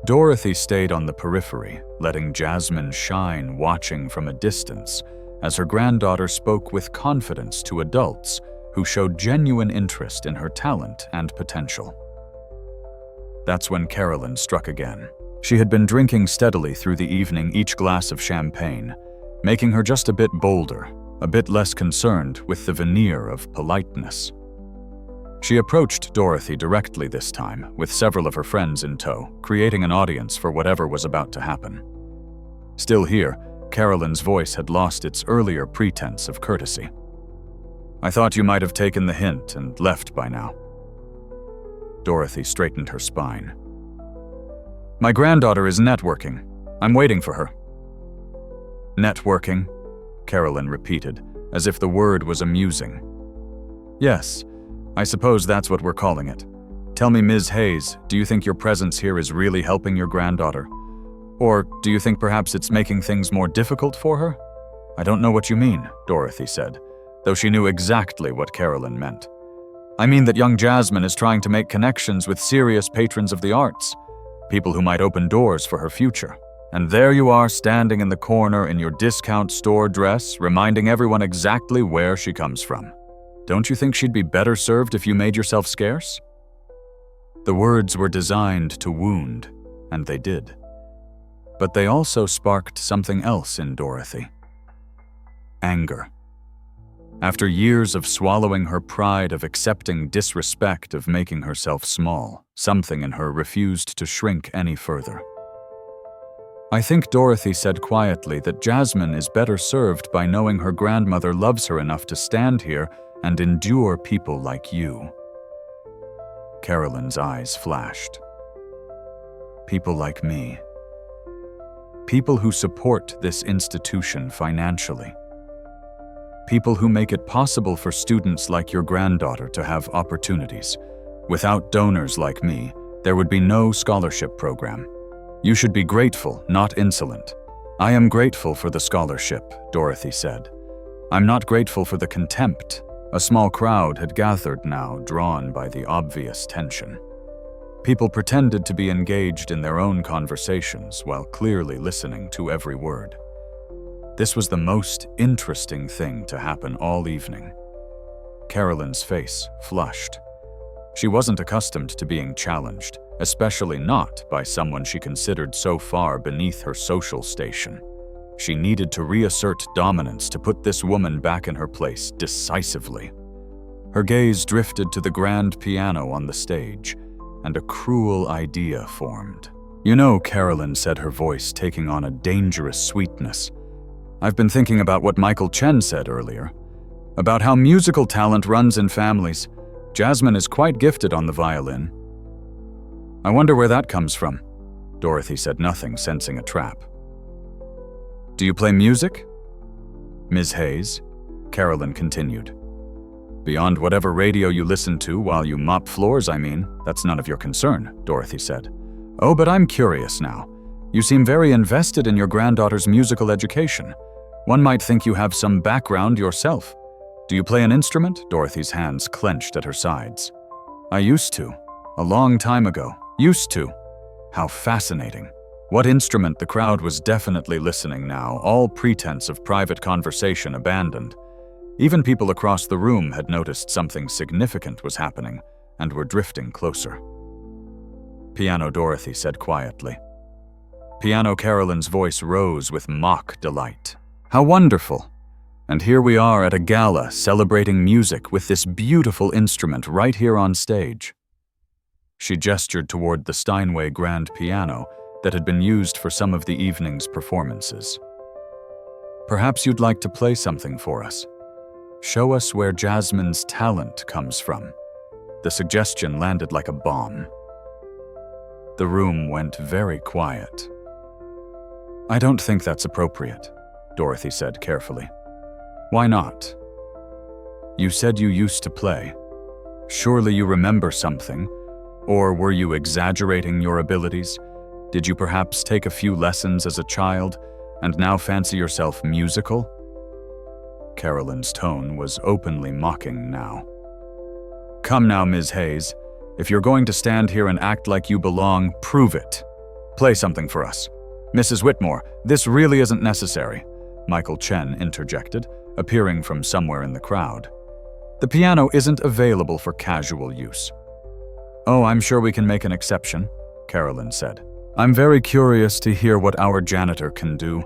Dorothy stayed on the periphery, letting Jasmine shine, watching from a distance as her granddaughter spoke with confidence to adults who showed genuine interest in her talent and potential. That's when Carolyn struck again. She had been drinking steadily through the evening, each glass of champagne, making her just a bit bolder, a bit less concerned with the veneer of politeness. She approached Dorothy directly this time, with several of her friends in tow, creating an audience for whatever was about to happen. Still here, Carolyn's voice had lost its earlier pretense of courtesy. "I thought you might have taken the hint and left by now." Dorothy straightened her spine. "My granddaughter is networking. I'm waiting for her." "Networking?" Carolyn repeated, as if the word was amusing. "Yes, I suppose that's what we're calling it. Tell me, Ms. Hayes, do you think your presence here is really helping your granddaughter? Or do you think perhaps it's making things more difficult for her?" "I don't know what you mean," Dorothy said, though she knew exactly what Carolyn meant. "I mean that young Jasmine is trying to make connections with serious patrons of the arts, people who might open doors for her future. And there you are, standing in the corner in your discount store dress, reminding everyone exactly where she comes from. Don't you think she'd be better served if you made yourself scarce?" The words were designed to wound, and they did. But they also sparked something else in Dorothy. Anger. After years of swallowing her pride, of accepting disrespect, of making herself small, something in her refused to shrink any further. "I think," Dorothy said quietly, "that Jasmine is better served by knowing her grandmother loves her enough to stand here and endure people like you." Carolyn's eyes flashed. "People like me. People who support this institution financially. People who make it possible for students like your granddaughter to have opportunities. Without donors like me, there would be no scholarship program. You should be grateful, not insolent." "I am grateful for the scholarship," Dorothy said. "I'm not grateful for the contempt." A small crowd had gathered now, drawn by the obvious tension. People pretended to be engaged in their own conversations while clearly listening to every word. This was the most interesting thing to happen all evening. Carolyn's face flushed. She wasn't accustomed to being challenged, especially not by someone she considered so far beneath her social station. She needed to reassert dominance, to put this woman back in her place decisively. Her gaze drifted to the grand piano on the stage, and a cruel idea formed. "You know," Carolyn said, her voice taking on a dangerous sweetness, "I've been thinking about what Michael Chen said earlier, about how musical talent runs in families. Jasmine is quite gifted on the violin. I wonder where that comes from." Dorothy said nothing, sensing a trap. "Do you play music, Ms. Hayes?" Carolyn continued. "Beyond whatever radio you listen to while you mop floors, I mean, that's none of your concern," Dorothy said. "Oh, but I'm curious now. You seem very invested in your granddaughter's musical education. One might think you have some background yourself. Do you play an instrument?" Dorothy's hands clenched at her sides. "I used to. A long time ago. Used to." How fascinating. What instrument? The crowd was definitely listening now, all pretense of private conversation abandoned. Even people across the room had noticed something significant was happening and were drifting closer. "Piano," Dorothy said quietly. "Piano." Carolyn's voice rose with mock delight. "How wonderful! And here we are at a gala celebrating music with this beautiful instrument right here on stage." She gestured toward the Steinway grand piano that had been used for some of the evening's performances. "Perhaps you'd like to play something for us. Show us where Jasmine's talent comes from." The suggestion landed like a bomb. The room went very quiet. "I don't think that's appropriate," Dorothy said carefully. "Why not? You said you used to play. Surely you remember something, or were you exaggerating your abilities? Did you perhaps take a few lessons as a child and now fancy yourself musical?" Carolyn's tone was openly mocking now. "Come now, Ms. Hayes. If you're going to stand here and act like you belong, prove it. Play something for us." "Mrs. Whitmore, this really isn't necessary," Michael Chen interjected, appearing from somewhere in the crowd. "The piano isn't available for casual use." "Oh, I'm sure we can make an exception," Carolyn said. "I'm very curious to hear what our janitor can do,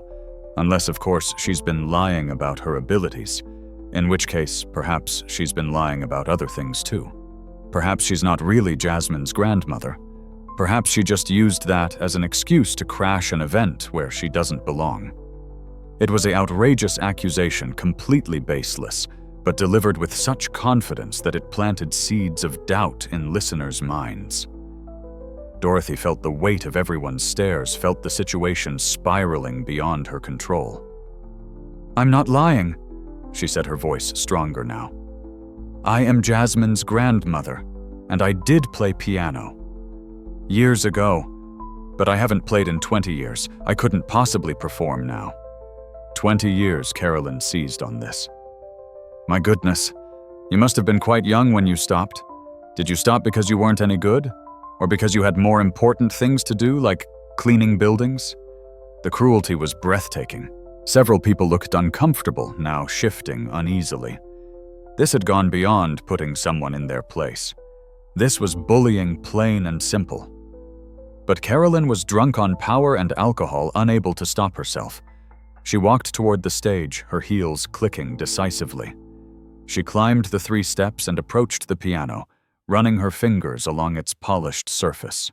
unless, of course, she's been lying about her abilities, in which case, perhaps she's been lying about other things too. Perhaps she's not really Jasmine's grandmother. Perhaps she just used that as an excuse to crash an event where she doesn't belong." It was an outrageous accusation, completely baseless, but delivered with such confidence that it planted seeds of doubt in listeners' minds. Dorothy felt the weight of everyone's stares, felt the situation spiraling beyond her control. "I'm not lying," she said, her voice stronger now. "I am Jasmine's grandmother, and I did play piano. Years ago, but I haven't played in 20 years. I couldn't possibly perform now." 20 years, Carolyn seized on this. "My goodness, you must have been quite young when you stopped. Did you stop because you weren't any good? Or because you had more important things to do, like cleaning buildings?" The cruelty was breathtaking. Several people looked uncomfortable, now shifting uneasily. This had gone beyond putting someone in their place. This was bullying, plain and simple. But Carolyn was drunk on power and alcohol, unable to stop herself. She walked toward the stage, her heels clicking decisively. She climbed the 3 steps and approached the piano, running her fingers along its polished surface.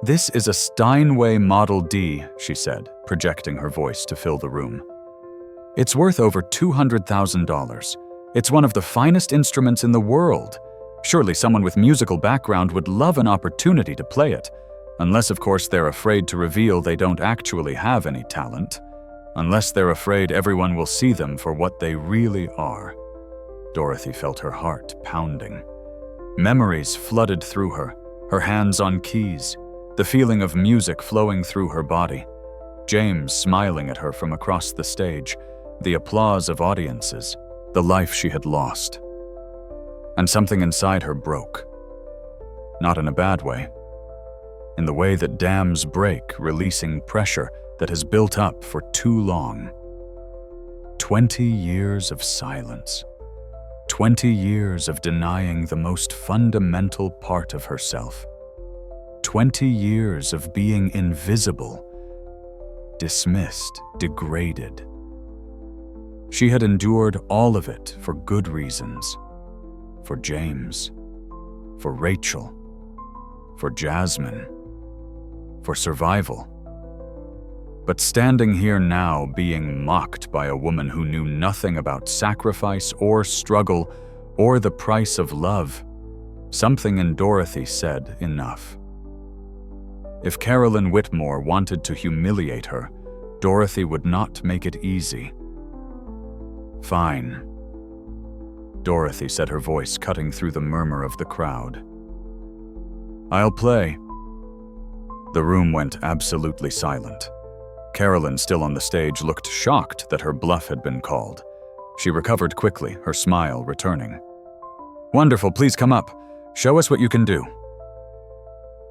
"This is a Steinway Model D," she said, projecting her voice to fill the room. "It's worth over $200,000. It's one of the finest instruments in the world. Surely someone with musical background would love an opportunity to play it, unless of course they're afraid to reveal they don't actually have any talent, unless they're afraid everyone will see them for what they really are." Dorothy felt her heart pounding. Memories flooded through her, her hands on keys, the feeling of music flowing through her body, James smiling at her from across the stage, the applause of audiences, the life she had lost. And something inside her broke. Not in a bad way. In the way that dams break, releasing pressure that has built up for too long. 20 years of silence. 20 years of denying the most fundamental part of herself. 20 years of being invisible, dismissed, degraded. She had endured all of it for good reasons. For James, for Rachel, for Jasmine, for survival. But standing here now, being mocked by a woman who knew nothing about sacrifice or struggle or the price of love, something in Dorothy said enough. If Carolyn Whitmore wanted to humiliate her, Dorothy would not make it easy. "Fine," Dorothy said, her voice cutting through the murmur of the crowd. "I'll play." The room went absolutely silent. Carolyn, still on the stage, looked shocked that her bluff had been called. She recovered quickly, her smile returning. "Wonderful, please come up. Show us what you can do."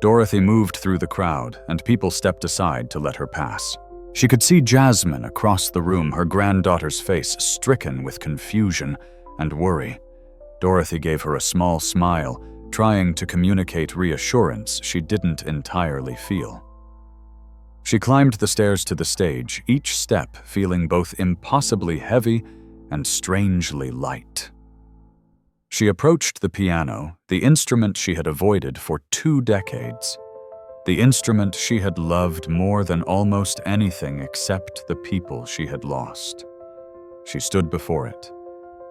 Dorothy moved through the crowd, and people stepped aside to let her pass. She could see Jasmine across the room, her granddaughter's face stricken with confusion and worry. Dorothy gave her a small smile, trying to communicate reassurance she didn't entirely feel. She climbed the stairs to the stage, each step feeling both impossibly heavy and strangely light. She approached the piano, the instrument she had avoided for 2 decades, the instrument she had loved more than almost anything except the people she had lost. She stood before it,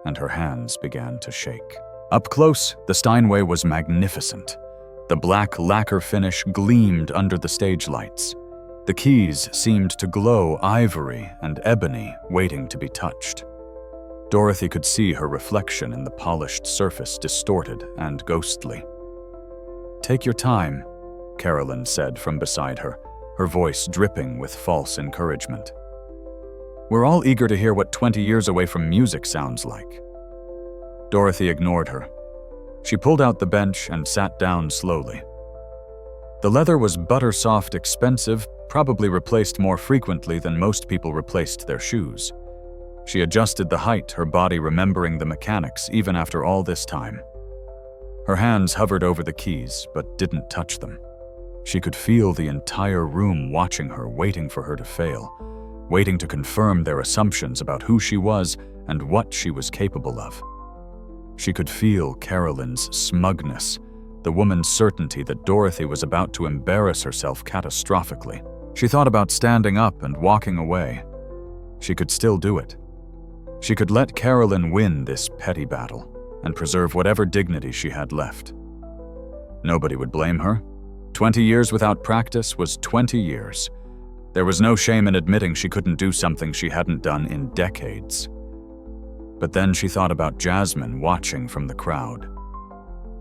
and her hands began to shake. Up close, the Steinway was magnificent. The black lacquer finish gleamed under the stage lights. The keys seemed to glow ivory and ebony, waiting to be touched. Dorothy could see her reflection in the polished surface, distorted and ghostly. "Take your time," Carolyn said from beside her, her voice dripping with false encouragement. "We're all eager to hear what 20 years away from music sounds like." Dorothy ignored her. She pulled out the bench and sat down slowly. The leather was butter-soft, expensive, probably replaced more frequently than most people replaced their shoes. She adjusted the height, her body remembering the mechanics even after all this time. Her hands hovered over the keys, but didn't touch them. She could feel the entire room watching her, waiting for her to fail, waiting to confirm their assumptions about who she was and what she was capable of. She could feel Carolyn's smugness, the woman's certainty that Dorothy was about to embarrass herself catastrophically. She thought about standing up and walking away. She could still do it. She could let Carolyn win this petty battle and preserve whatever dignity she had left. Nobody would blame her. 20 years without practice was 20 years. There was no shame in admitting she couldn't do something she hadn't done in decades. But then she thought about Jasmine watching from the crowd.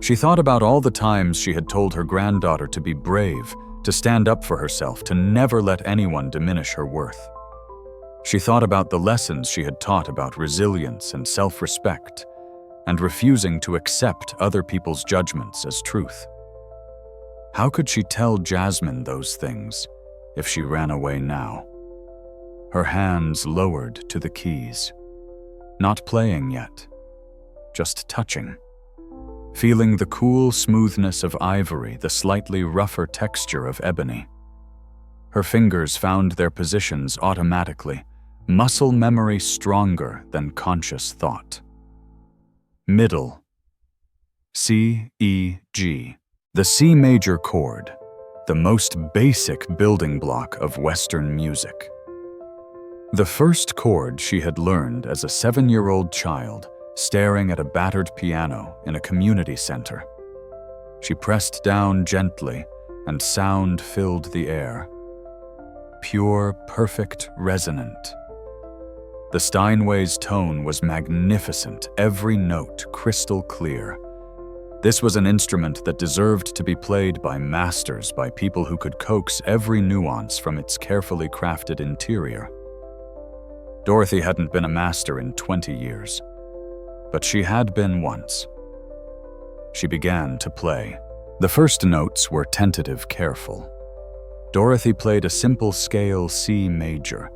She thought about all the times she had told her granddaughter to be brave, to stand up for herself, to never let anyone diminish her worth. She thought about the lessons she had taught about resilience and self-respect, and refusing to accept other people's judgments as truth. How could she tell Jasmine those things if she ran away now? Her hands lowered to the keys. Not playing yet, just touching. Feeling the cool smoothness of ivory, the slightly rougher texture of ebony. Her fingers found their positions automatically, muscle memory stronger than conscious thought. Middle. C, E, G. The C major chord, the most basic building block of Western music. The first chord she had learned as a 7-year-old child, staring at a battered piano in a community center. She pressed down gently, and sound filled the air. Pure, perfect, resonant. The Steinway's tone was magnificent, every note crystal clear. This was an instrument that deserved to be played by masters, by people who could coax every nuance from its carefully crafted interior. Dorothy hadn't been a master in 20 years, but she had been once. She began to play. The first notes were tentative, careful. Dorothy played a simple scale C major,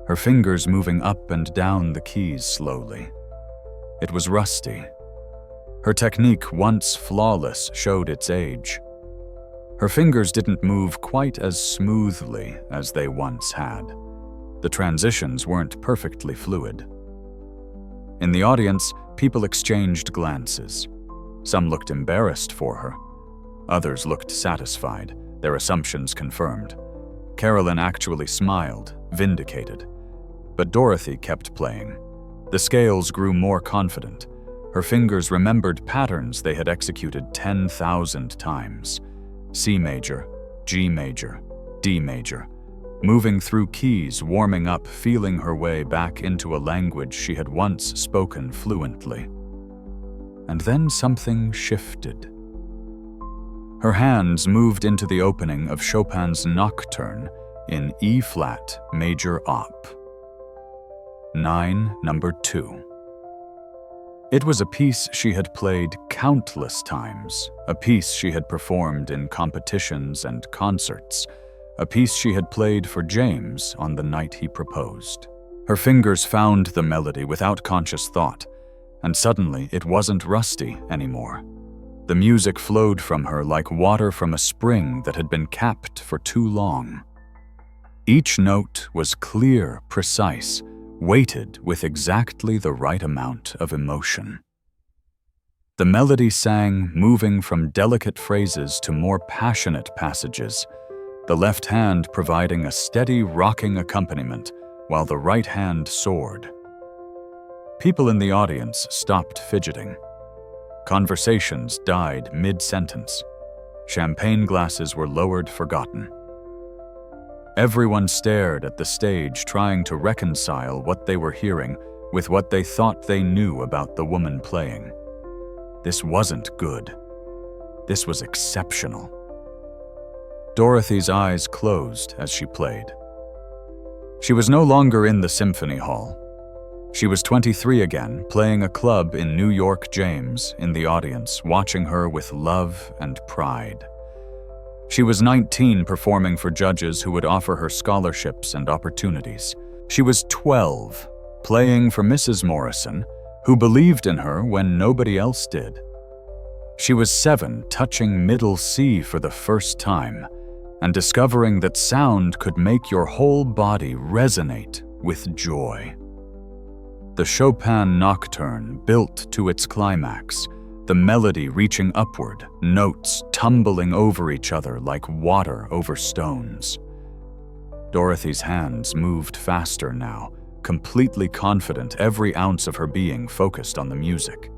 her fingers moving up and down the keys slowly. It was rusty. Her technique, once flawless, showed its age. Her fingers didn't move quite as smoothly as they once had. The transitions weren't perfectly fluid. In the audience, people exchanged glances. Some looked embarrassed for her. Others looked satisfied, their assumptions confirmed. Carolyn actually smiled, vindicated. But Dorothy kept playing. The scales grew more confident. Her fingers remembered patterns they had executed 10,000 times. C major, G major, D major. Moving through keys, warming up, feeling her way back into a language she had once spoken fluently. And then something shifted. Her hands moved into the opening of Chopin's Nocturne in E-flat major op. 9, number 2. It was a piece she had played countless times, a piece she had performed in competitions and concerts, a piece she had played for James on the night he proposed. Her fingers found the melody without conscious thought, and suddenly it wasn't rusty anymore. The music flowed from her like water from a spring that had been capped for too long. Each note was clear, precise, weighted with exactly the right amount of emotion. The melody sang, moving from delicate phrases to more passionate passages, the left hand providing a steady rocking accompaniment while the right hand soared. People in the audience stopped fidgeting. Conversations died mid-sentence. Champagne glasses were lowered forgotten. Everyone stared at the stage, trying to reconcile what they were hearing with what they thought they knew about the woman playing. This wasn't good. This was exceptional. Dorothy's eyes closed as she played. She was no longer in the symphony hall. She was 23 again, playing a club in New York. James, in the audience, watching her with love and pride. She was 19, performing for judges who would offer her scholarships and opportunities. She was 12, playing for Mrs. Morrison, who believed in her when nobody else did. She was 7, touching middle C for the first time, and discovering that sound could make your whole body resonate with joy. The Chopin Nocturne built to its climax, the melody reaching upward, notes tumbling over each other like water over stones. Dorothy's hands moved faster now, completely confident, every ounce of her being focused on the music.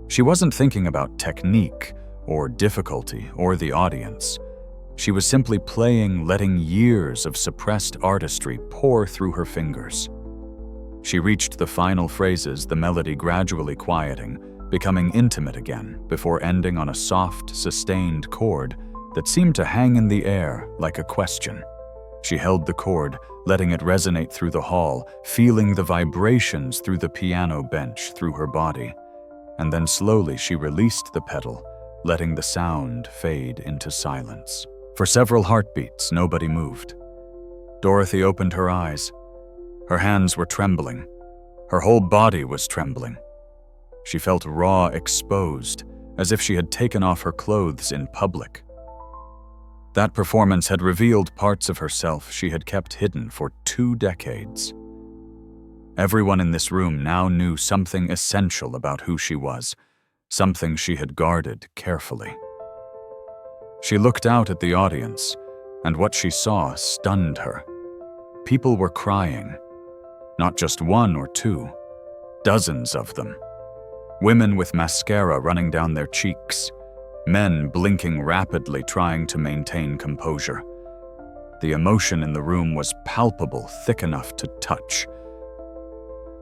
She wasn't thinking about technique or difficulty or the audience. She was simply playing, letting years of suppressed artistry pour through her fingers. She reached the final phrases, the melody gradually quieting, becoming intimate again before ending on a soft, sustained chord that seemed to hang in the air like a question. She held the chord, letting it resonate through the hall, feeling the vibrations through the piano bench, through her body. And then slowly she released the pedal, letting the sound fade into silence. For several heartbeats, nobody moved. Dorothy opened her eyes. Her hands were trembling. Her whole body was trembling. She felt raw, exposed, as if she had taken off her clothes in public. That performance had revealed parts of herself she had kept hidden for 2 decades. Everyone in this room now knew something essential about who she was, something she had guarded carefully. She looked out at the audience, and what she saw stunned her. People were crying. Not just 1 or 2, dozens of them. Women with mascara running down their cheeks, men blinking rapidly trying to maintain composure. The emotion in the room was palpable, thick enough to touch.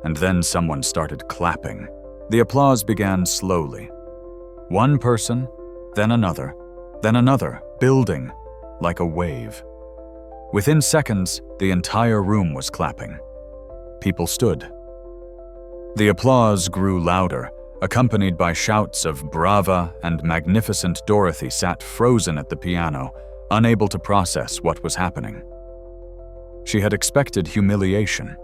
And then someone started clapping. The applause began slowly. One person, then another, building like a wave. Within seconds, the entire room was clapping. People stood. The applause grew louder, accompanied by shouts of "Brava" and "Magnificent." Dorothy sat frozen at the piano, unable to process what was happening. She had expected humiliation.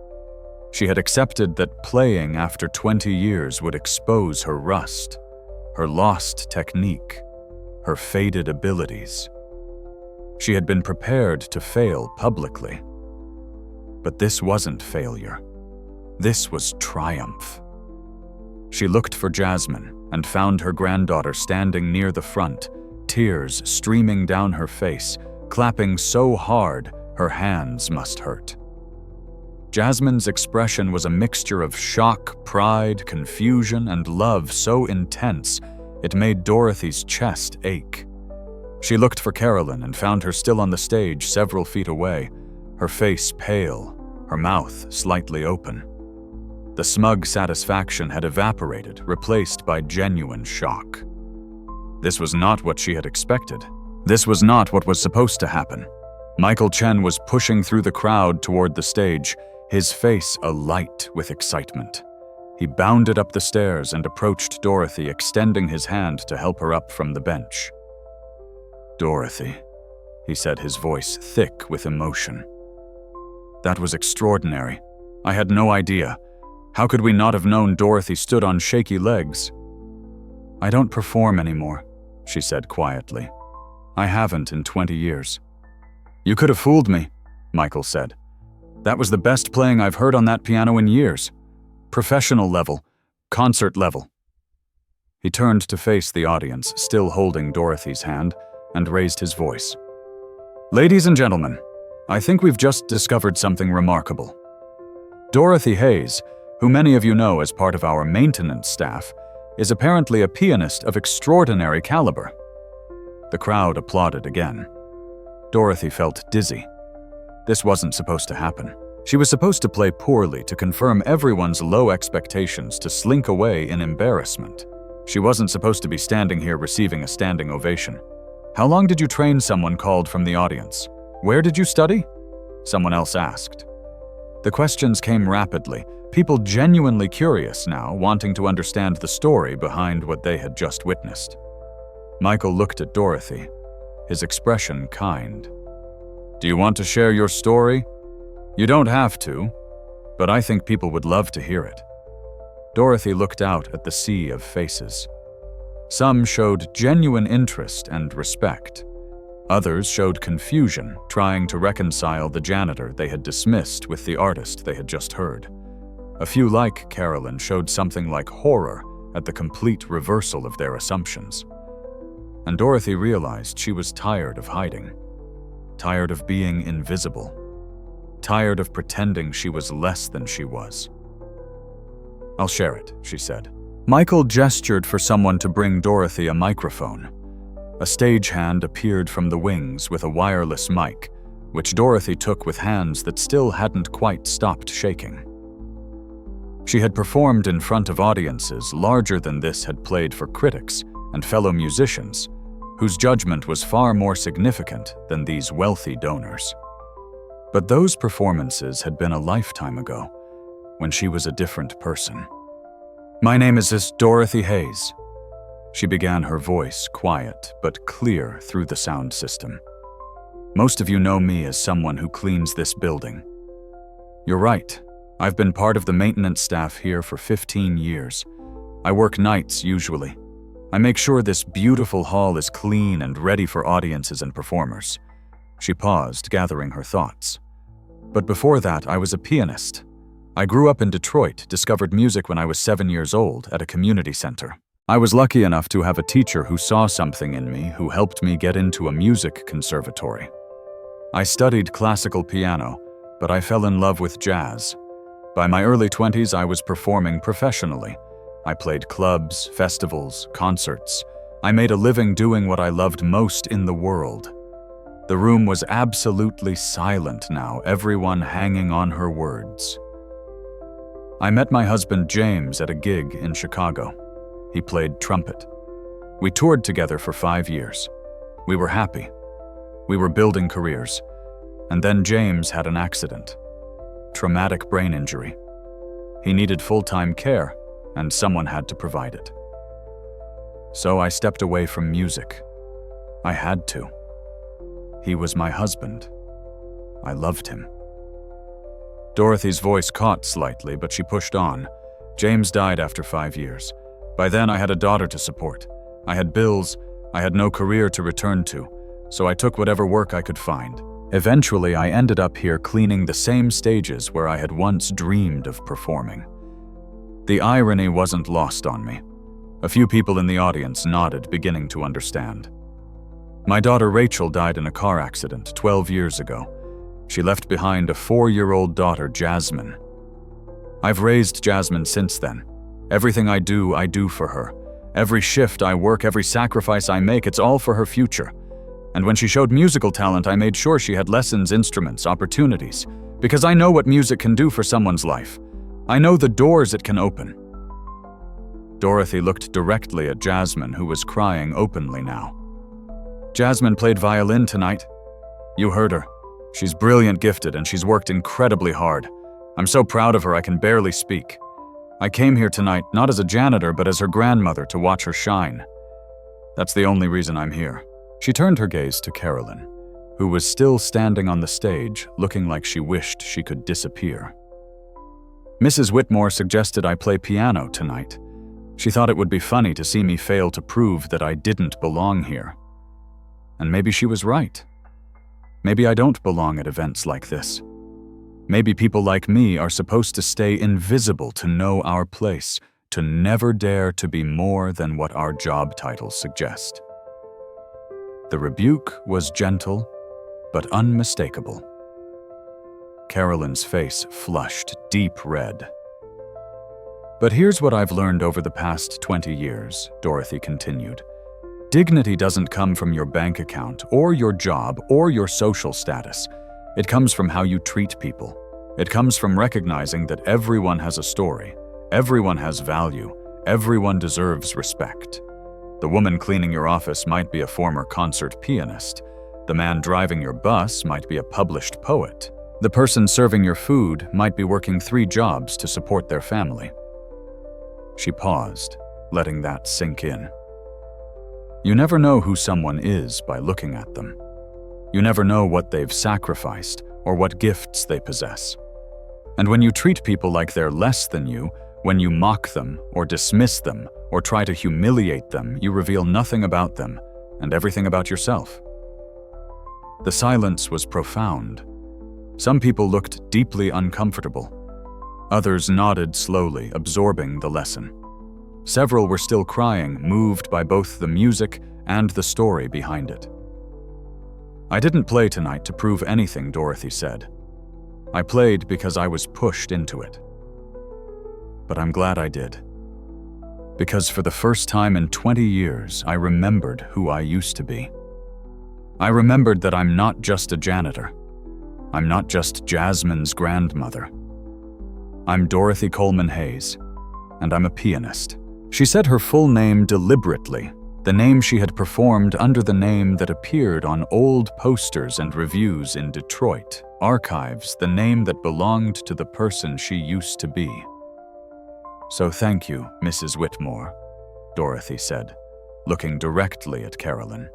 She had accepted that playing after 20 years would expose her rust, her lost technique, her faded abilities. She had been prepared to fail publicly. But this wasn't failure. This was triumph. She looked for Jasmine and found her granddaughter standing near the front, tears streaming down her face, clapping so hard her hands must hurt. Jasmine's expression was a mixture of shock, pride, confusion, and love so intense it made Dorothy's chest ache. She looked for Carolyn and found her still on the stage several feet away, her face pale, her mouth slightly open. The smug satisfaction had evaporated, replaced by genuine shock. This was not what she had expected. This was not what was supposed to happen. Michael Chen was pushing through the crowd toward the stage, his face alight with excitement. He bounded up the stairs and approached Dorothy, extending his hand to help her up from the bench. "Dorothy," he said, his voice thick with emotion. "That was extraordinary. I had no idea. How could we not have known?" Dorothy stood on shaky legs. "I don't perform anymore," she said quietly. "I haven't in 20 years. "You could have fooled me," Michael said. "That was the best playing I've heard on that piano in years. Professional level, concert level." He turned to face the audience, still holding Dorothy's hand, and raised his voice. "Ladies and gentlemen, I think we've just discovered something remarkable. Dorothy Hayes, who many of you know as part of our maintenance staff, is apparently a pianist of extraordinary caliber." The crowd applauded again. Dorothy felt dizzy. This wasn't supposed to happen. She was supposed to play poorly to confirm everyone's low expectations to slink away in embarrassment. She wasn't supposed to be standing here receiving a standing ovation. "How long did you train?" someone called from the audience. "Where did you study?" someone else asked. The questions came rapidly, people genuinely curious now, wanting to understand the story behind what they had just witnessed. Michael looked at Dorothy, his expression kind. "Do you want to share your story? You don't have to, but I think people would love to hear it." Dorothy looked out at the sea of faces. Some showed genuine interest and respect. Others showed confusion, trying to reconcile the janitor they had dismissed with the artist they had just heard. A few, like Carolyn, showed something like horror at the complete reversal of their assumptions. And Dorothy realized she was tired of hiding, tired of being invisible, tired of pretending she was less than she was. "I'll share it," she said. Michael gestured for someone to bring Dorothy a microphone. A stagehand appeared from the wings with a wireless mic, which Dorothy took with hands that still hadn't quite stopped shaking. She had performed in front of audiences larger than this, had played for critics and fellow musicians, whose judgment was far more significant than these wealthy donors. But those performances had been a lifetime ago, when she was a different person. "My name is Dorothy Hayes." She began, her voice quiet but clear through the sound system. "Most of you know me as someone who cleans this building. You're right. I've been part of the maintenance staff here for 15 years. I work nights usually. I make sure this beautiful hall is clean and ready for audiences and performers." She paused, gathering her thoughts. "But before that, I was a pianist. I grew up in Detroit, discovered music when I was 7 years old at a community center. I was lucky enough to have a teacher who saw something in me, who helped me get into a music conservatory. I studied classical piano, but I fell in love with jazz. By my early 20s, I was performing professionally. I played clubs, festivals, concerts. I made a living doing what I loved most in the world." The room was absolutely silent now, everyone hanging on her words. "I met my husband James at a gig in Chicago. He played trumpet. We toured together for 5 years. We were happy. We were building careers. And then James had an accident. Traumatic brain injury. He needed full-time care, and someone had to provide it. So I stepped away from music. I had to. He was my husband. I loved him." Dorothy's voice caught slightly, but she pushed on. "James died after 5 years. By then I had a daughter to support. I had bills, I had no career to return to, so I took whatever work I could find. Eventually I ended up here cleaning the same stages where I had once dreamed of performing." The irony wasn't lost on me. A few people in the audience nodded, beginning to understand. "My daughter Rachel died in a car accident 12 years ago. She left behind a 4-year-old daughter, Jasmine. I've raised Jasmine since then. Everything I do for her. Every shift I work, every sacrifice I make, it's all for her future. And when she showed musical talent, I made sure she had lessons, instruments, opportunities, because I know what music can do for someone's life. I know the doors it can open." Dorothy looked directly at Jasmine, who was crying openly now. "Jasmine played violin tonight. You heard her. She's brilliant, gifted, and she's worked incredibly hard. I'm so proud of her I can barely speak. I came here tonight not as a janitor but as her grandmother to watch her shine. That's the only reason I'm here." She turned her gaze to Carolyn, who was still standing on the stage, looking like she wished she could disappear. "Mrs. Whitmore suggested I play piano tonight. She thought it would be funny to see me fail to prove that I didn't belong here. And maybe she was right. Maybe I don't belong at events like this. Maybe people like me are supposed to stay invisible to know our place, to never dare to be more than what our job titles suggest. The rebuke was gentle, but unmistakable. Carolyn's face flushed deep red. "But here's what I've learned over the past 20 years," Dorothy continued. "Dignity doesn't come from your bank account, or your job, or your social status. It comes from how you treat people. It comes from recognizing that everyone has a story, everyone has value, everyone deserves respect. The woman cleaning your office might be a former concert pianist. The man driving your bus might be a published poet. The person serving your food might be working 3 jobs to support their family." She paused, letting that sink in. You never know who someone is by looking at them. You never know what they've sacrificed or what gifts they possess. And when you treat people like they're less than you, when you mock them or dismiss them or try to humiliate them, you reveal nothing about them and everything about yourself. The silence was profound. Some people looked deeply uncomfortable. Others nodded slowly, absorbing the lesson. Several were still crying, moved by both the music and the story behind it. "I didn't play tonight to prove anything," Dorothy said. "I played because I was pushed into it. But I'm glad I did. Because for the first time in 20 years, I remembered who I used to be. I remembered that I'm not just a janitor. I'm not just Jasmine's grandmother. I'm Dorothy Coleman Hayes, and I'm a pianist." She said her full name deliberately, the name she had performed under the name that appeared on old posters and reviews in Detroit, archives, the name that belonged to the person she used to be. "So thank you, Mrs. Whitmore," Dorothy said, looking directly at Carolyn.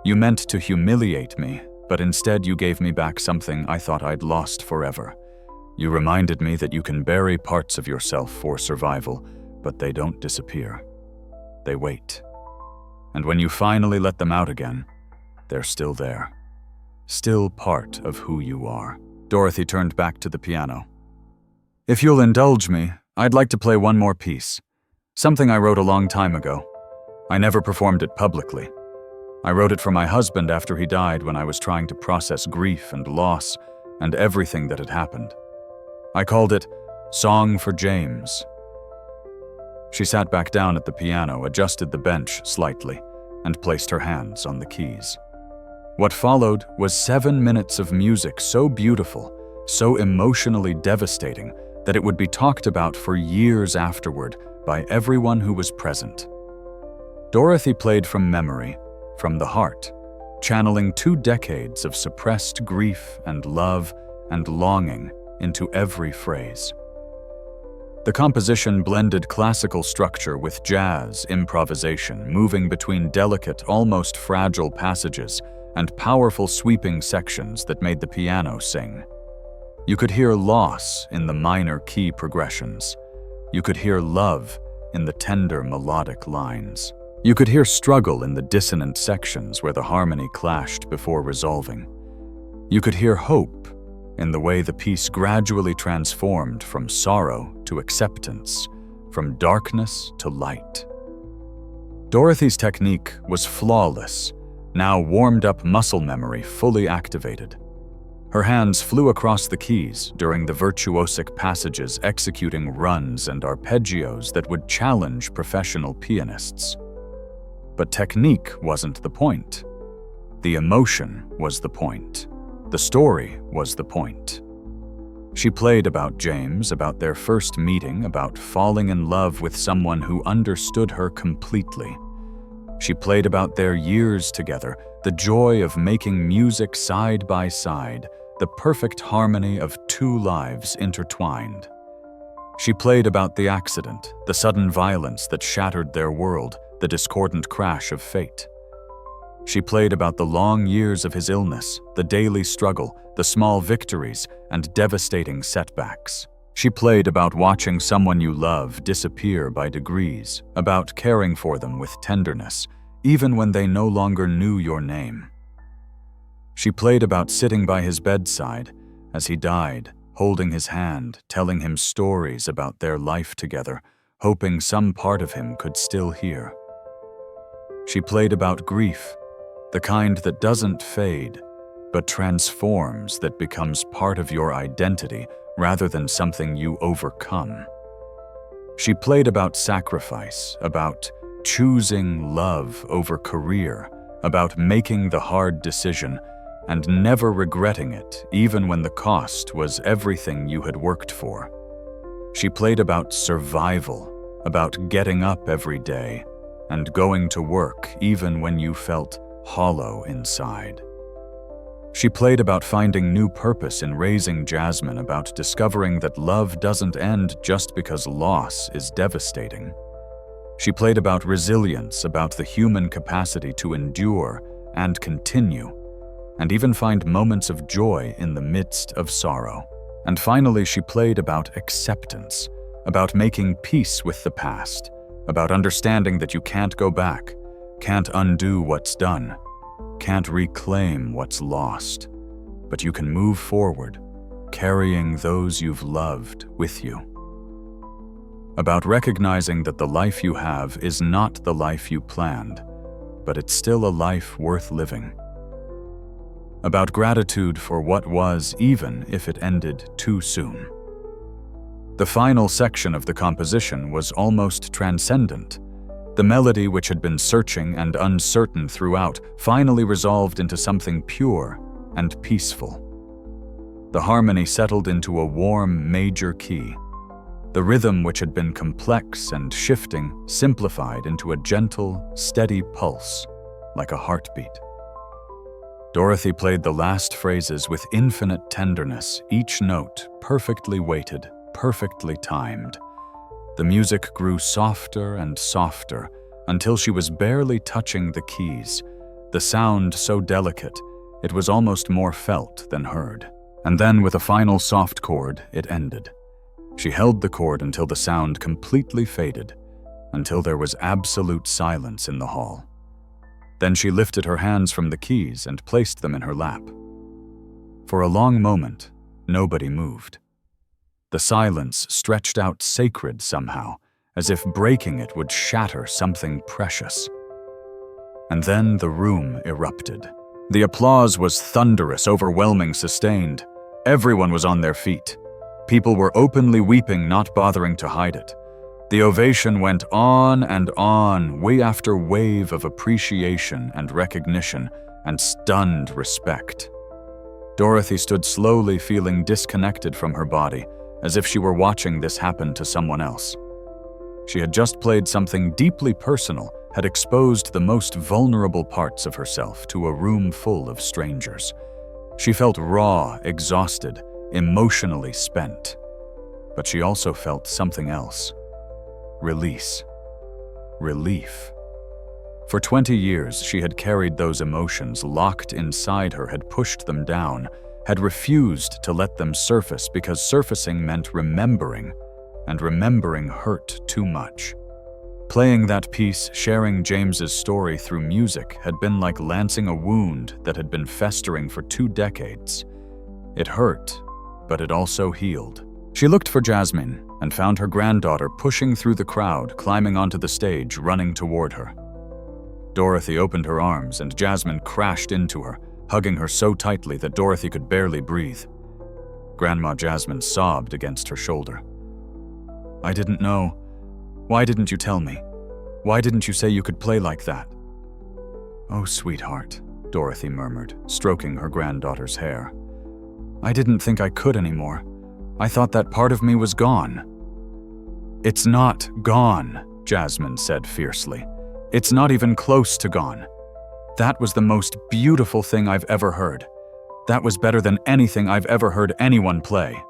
"You meant to humiliate me, but instead you gave me back something I thought I'd lost forever. You reminded me that you can bury parts of yourself for survival, but they don't disappear. They wait. And when you finally let them out again, they're still there. Still part of who you are." Dorothy turned back to the piano. "If you'll indulge me, I'd like to play one more piece. Something I wrote a long time ago. I never performed it publicly. I wrote it for my husband after he died when I was trying to process grief and loss and everything that had happened. I called it Song for James." She sat back down at the piano, adjusted the bench slightly, and placed her hands on the keys. What followed was 7 minutes of music so beautiful, so emotionally devastating, that it would be talked about for years afterward by everyone who was present. Dorothy played from memory, from the heart, channeling 2 decades of suppressed grief and love and longing into every phrase. The composition blended classical structure with jazz improvisation, moving between delicate, almost fragile passages and powerful sweeping sections that made the piano sing. You could hear loss in the minor key progressions. You could hear love in the tender melodic lines. You could hear struggle in the dissonant sections where the harmony clashed before resolving. You could hear hope in the way the piece gradually transformed from sorrow to acceptance, from darkness to light. Dorothy's technique was flawless, now warmed-up muscle memory fully activated. Her hands flew across the keys during the virtuosic passages, executing runs and arpeggios that would challenge professional pianists. But technique wasn't the point. The emotion was the point. The story was the point. She played about James, about their first meeting, about falling in love with someone who understood her completely. She played about their years together, the joy of making music side by side, the perfect harmony of 2 lives intertwined. She played about the accident, the sudden violence that shattered their world, the discordant crash of fate. She played about the long years of his illness, the daily struggle, the small victories, and devastating setbacks. She played about watching someone you love disappear by degrees, about caring for them with tenderness, even when they no longer knew your name. She played about sitting by his bedside as he died, holding his hand, telling him stories about their life together, hoping some part of him could still hear. She played about grief, the kind that doesn't fade, but transforms, that becomes part of your identity rather than something you overcome. She played about sacrifice, about choosing love over career, about making the hard decision and never regretting it, even when the cost was everything you had worked for. She played about survival, about getting up every day and going to work even when you felt hollow inside. She played about finding new purpose in raising Jasmine, about discovering that love doesn't end just because loss is devastating. She played about resilience, about the human capacity to endure and continue, and even find moments of joy in the midst of sorrow. And finally, she played about acceptance, about making peace with the past, about understanding that you can't go back, can't undo what's done, can't reclaim what's lost, but you can move forward, carrying those you've loved with you. About recognizing that the life you have is not the life you planned, but it's still a life worth living. About gratitude for what was, even if it ended too soon. The final section of the composition was almost transcendent. The melody, which had been searching and uncertain throughout, finally resolved into something pure and peaceful. The harmony settled into a warm major key. The rhythm, which had been complex and shifting, simplified into a gentle, steady pulse, like a heartbeat. Dorothy played the last phrases with infinite tenderness, each note perfectly weighted, perfectly timed. The music grew softer and softer until she was barely touching the keys, the sound so delicate it was almost more felt than heard. And then, with a final soft chord, it ended. She held the chord until the sound completely faded, until there was absolute silence in the hall. Then she lifted her hands from the keys and placed them in her lap. For a long moment, nobody moved. The silence stretched out sacred somehow, as if breaking it would shatter something precious. And then the room erupted. The applause was thunderous, overwhelming, sustained. Everyone was on their feet. People were openly weeping, not bothering to hide it. The ovation went on, wave after wave of appreciation and recognition and stunned respect. Dorothy stood slowly, feeling disconnected from her body, as if she were watching this happen to someone else. She had just played something deeply personal, had exposed the most vulnerable parts of herself to a room full of strangers. She felt raw, exhausted, emotionally spent. But she also felt something else. Release. Relief. For 20 years, she had carried those emotions locked inside her, had pushed them down, had refused to let them surface because surfacing meant remembering, and remembering hurt too much. Playing that piece, sharing James's story through music, had been like lancing a wound that had been festering for 2 decades. It hurt, but it also healed. She looked for Jasmine and found her granddaughter pushing through the crowd, climbing onto the stage, running toward her. Dorothy opened her arms and Jasmine crashed into her, hugging her so tightly that Dorothy could barely breathe. Grandma Jasmine sobbed against her shoulder. "I didn't know. Why didn't you tell me? Why didn't you say you could play like that?" "Oh, sweetheart," Dorothy murmured, stroking her granddaughter's hair. "I didn't think I could anymore. I thought that part of me was gone." "It's not gone," Jasmine said fiercely. "It's not even close to gone. That was the most beautiful thing I've ever heard. That was better than anything I've ever heard anyone play."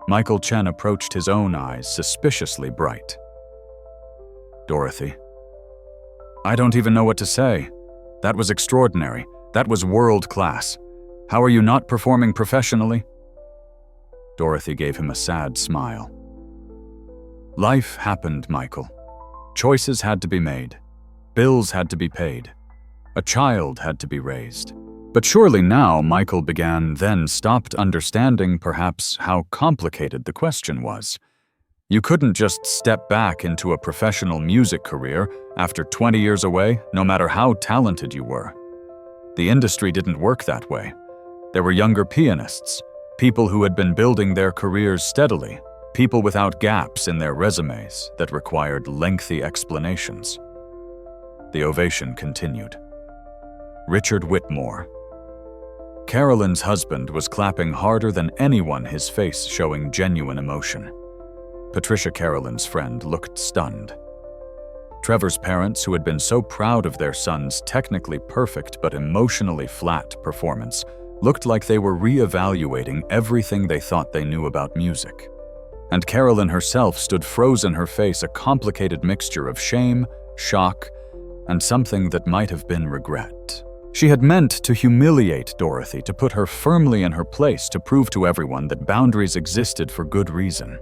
Michael Chen approached, his own eyes suspiciously bright. "Dorothy, I don't even know what to say. That was extraordinary. That was world class. How are you not performing professionally?" Dorothy gave him a sad smile. "Life happened, Michael. Choices had to be made. Bills had to be paid. A child had to be raised. But surely now," Michael began, then stopped, understanding perhaps how complicated the question was. You couldn't just step back into a professional music career after 20 years away, no matter how talented you were. The industry didn't work that way. There were younger pianists, people who had been building their careers steadily, people without gaps in their resumes that required lengthy explanations. The ovation continued. Richard Whitmore. Carolyn's husband was clapping harder than anyone, his face showing genuine emotion. Patricia, Carolyn's friend, looked stunned. Trevor's parents, who had been so proud of their son's technically perfect but emotionally flat performance, looked like they were re-evaluating everything they thought they knew about music. And Carolyn herself stood frozen, her face a complicated mixture of shame, shock, and something that might have been regret. She had meant to humiliate Dorothy, to put her firmly in her place, to prove to everyone that boundaries existed for good reason.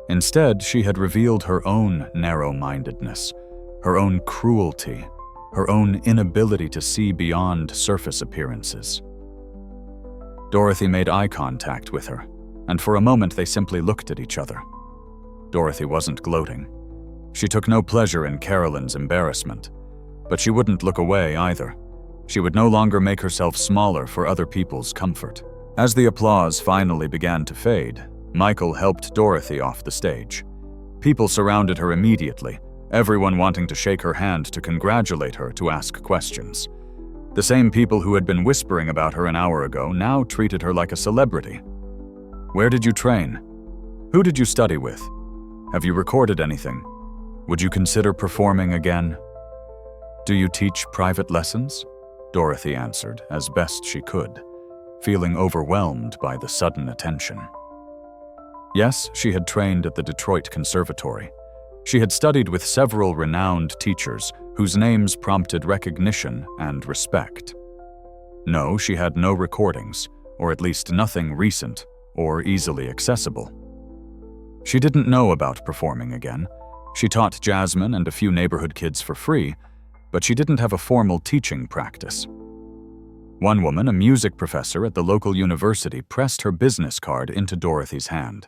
Instead, she had revealed her own narrow-mindedness, her own cruelty, her own inability to see beyond surface appearances. Dorothy made eye contact with her, and for a moment they simply looked at each other. Dorothy wasn't gloating. She took no pleasure in Carolyn's embarrassment, but she wouldn't look away either. She would no longer make herself smaller for other people's comfort. As the applause finally began to fade, Michael helped Dorothy off the stage. People surrounded her immediately, everyone wanting to shake her hand, to congratulate her, to ask questions. The same people who had been whispering about her an hour ago now treated her like a celebrity. Where did you train? Who did you study with? Have you recorded anything? Would you consider performing again? Do you teach private lessons? Dorothy answered as best she could, feeling overwhelmed by the sudden attention. Yes, she had trained at the Detroit Conservatory. She had studied with several renowned teachers whose names prompted recognition and respect. No, she had no recordings, or at least nothing recent or easily accessible. She didn't know about performing again. She taught Jasmine and a few neighborhood kids for free, but she didn't have a formal teaching practice. One woman, a music professor at the local university, pressed her business card into Dorothy's hand.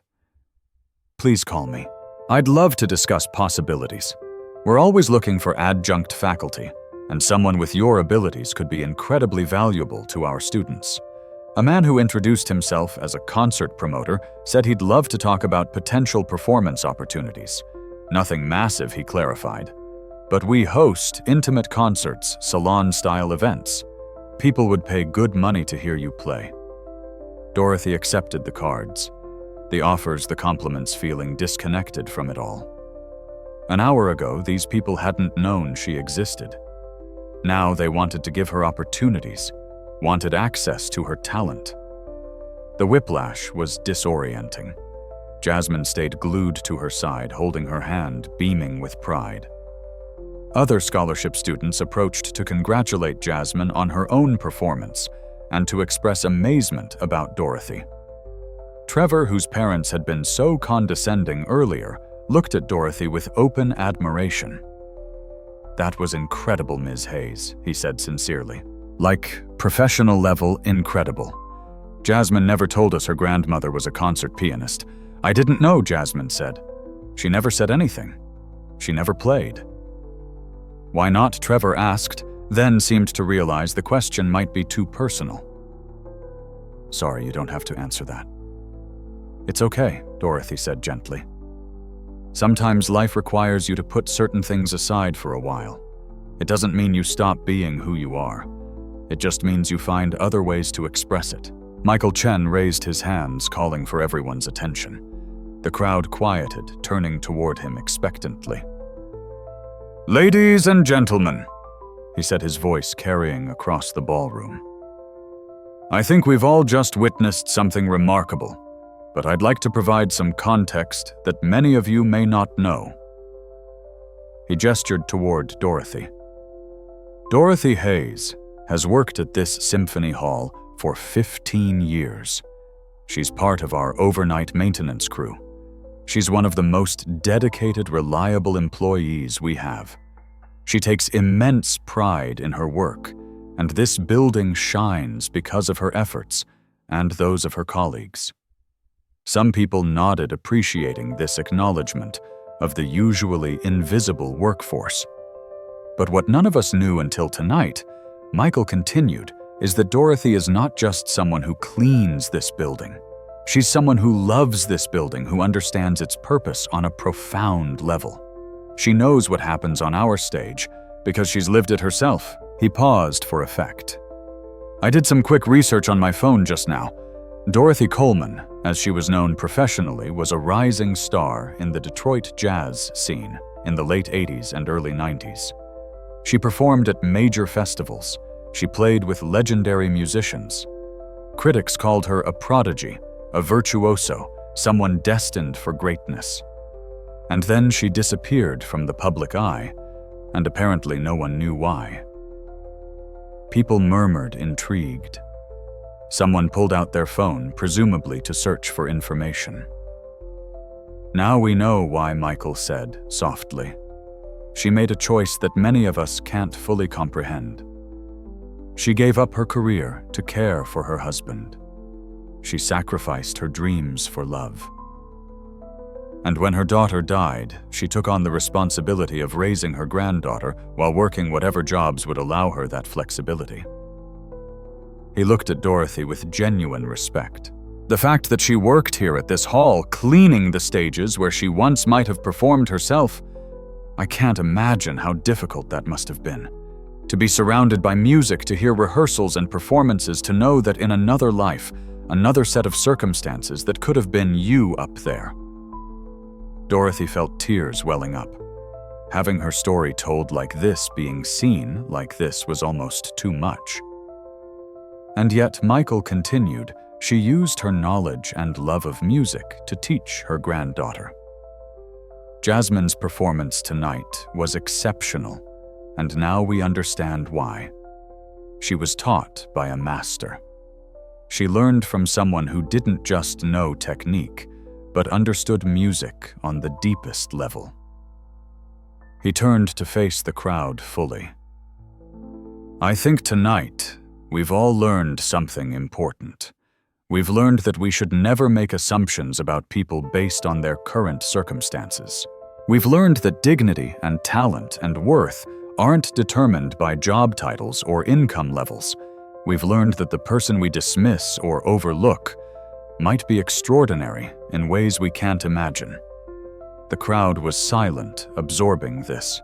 Please call me. I'd love to discuss possibilities. We're always looking for adjunct faculty, and someone with your abilities could be incredibly valuable to our students. A man who introduced himself as a concert promoter said he'd love to talk about potential performance opportunities. Nothing massive, he clarified. But we host intimate concerts, salon-style events. People would pay good money to hear you play. Dorothy accepted the cards, the offers, the compliments, feeling disconnected from it all. An hour ago, these people hadn't known she existed. Now they wanted to give her opportunities, wanted access to her talent. The whiplash was disorienting. Jasmine stayed glued to her side, holding her hand, beaming with pride. Other scholarship students approached to congratulate Jasmine on her own performance and to express amazement about Dorothy. Trevor, whose parents had been so condescending earlier, looked at Dorothy with open admiration. That was incredible, Ms. Hayes, he said sincerely. Like professional level incredible. Jasmine never told us her grandmother was a concert pianist. I didn't know, Jasmine said. She never said anything. She never played. Why not? Trevor asked, then seemed to realize the question might be too personal. Sorry, you don't have to answer that. It's okay, Dorothy said gently. Sometimes life requires you to put certain things aside for a while. It doesn't mean you stop being who you are. It just means you find other ways to express it. Michael Chen raised his hands, calling for everyone's attention. The crowd quieted, turning toward him expectantly. Ladies and gentlemen, he said, his voice carrying across the ballroom. I think we've all just witnessed something remarkable, but I'd like to provide some context that many of you may not know. He gestured toward Dorothy. Dorothy Hayes has worked at this symphony hall for 15 years. She's part of our overnight maintenance crew. She's one of the most dedicated, reliable employees we have. She takes immense pride in her work, and this building shines because of her efforts and those of her colleagues. Some people nodded, appreciating this acknowledgement of the usually invisible workforce. But what none of us knew until tonight, Michael continued, is that Dorothy is not just someone who cleans this building. She's someone who loves this building, who understands its purpose on a profound level. She knows what happens on our stage because she's lived it herself. He paused for effect. I did some quick research on my phone just now. Dorothy Coleman, as she was known professionally, was a rising star in the Detroit jazz scene in the late 80s and early 90s. She performed at major festivals. She played with legendary musicians. Critics called her a prodigy, a virtuoso, someone destined for greatness. And then she disappeared from the public eye, and apparently no one knew why. People murmured, intrigued. Someone pulled out their phone, presumably to search for information. Now we know why, Michael said, softly. She made a choice that many of us can't fully comprehend. She gave up her career to care for her husband. She sacrificed her dreams for love. And when her daughter died, she took on the responsibility of raising her granddaughter while working whatever jobs would allow her that flexibility. He looked at Dorothy with genuine respect. The fact that she worked here at this hall, cleaning the stages where she once might have performed herself, I can't imagine how difficult that must have been. To be surrounded by music, to hear rehearsals and performances, to know that in another life, another set of circumstances, that could have been you up there. Dorothy felt tears welling up. Having her story told like this, being seen like this, was almost too much. And yet, Michael continued, she used her knowledge and love of music to teach her granddaughter. Jasmine's performance tonight was exceptional, and now we understand why. She was taught by a master. She learned from someone who didn't just know technique, but understood music on the deepest level. He turned to face the crowd fully. I think tonight, we've all learned something important. We've learned that we should never make assumptions about people based on their current circumstances. We've learned that dignity and talent and worth aren't determined by job titles or income levels. We've learned that the person we dismiss or overlook might be extraordinary in ways we can't imagine. The crowd was silent, absorbing this.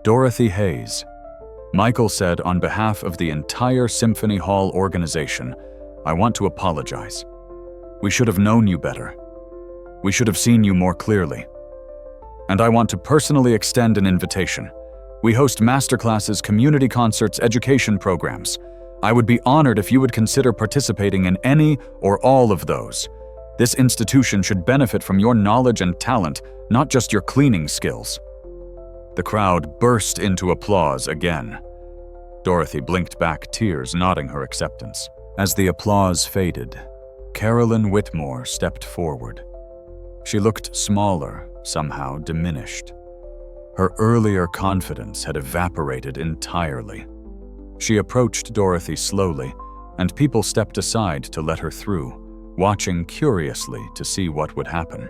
Dorothy Hayes. Michael said, on behalf of the entire Symphony Hall organization, I want to apologize. We should have known you better. We should have seen you more clearly. And I want to personally extend an invitation. We host masterclasses, community concerts, education programs. I would be honored if you would consider participating in any or all of those. This institution should benefit from your knowledge and talent, not just your cleaning skills. The crowd burst into applause again. Dorothy blinked back, tears nodding her acceptance. As the applause faded, Carolyn Whitmore stepped forward. She looked smaller, somehow diminished. Her earlier confidence had evaporated entirely. She approached Dorothy slowly, and people stepped aside to let her through, watching curiously to see what would happen.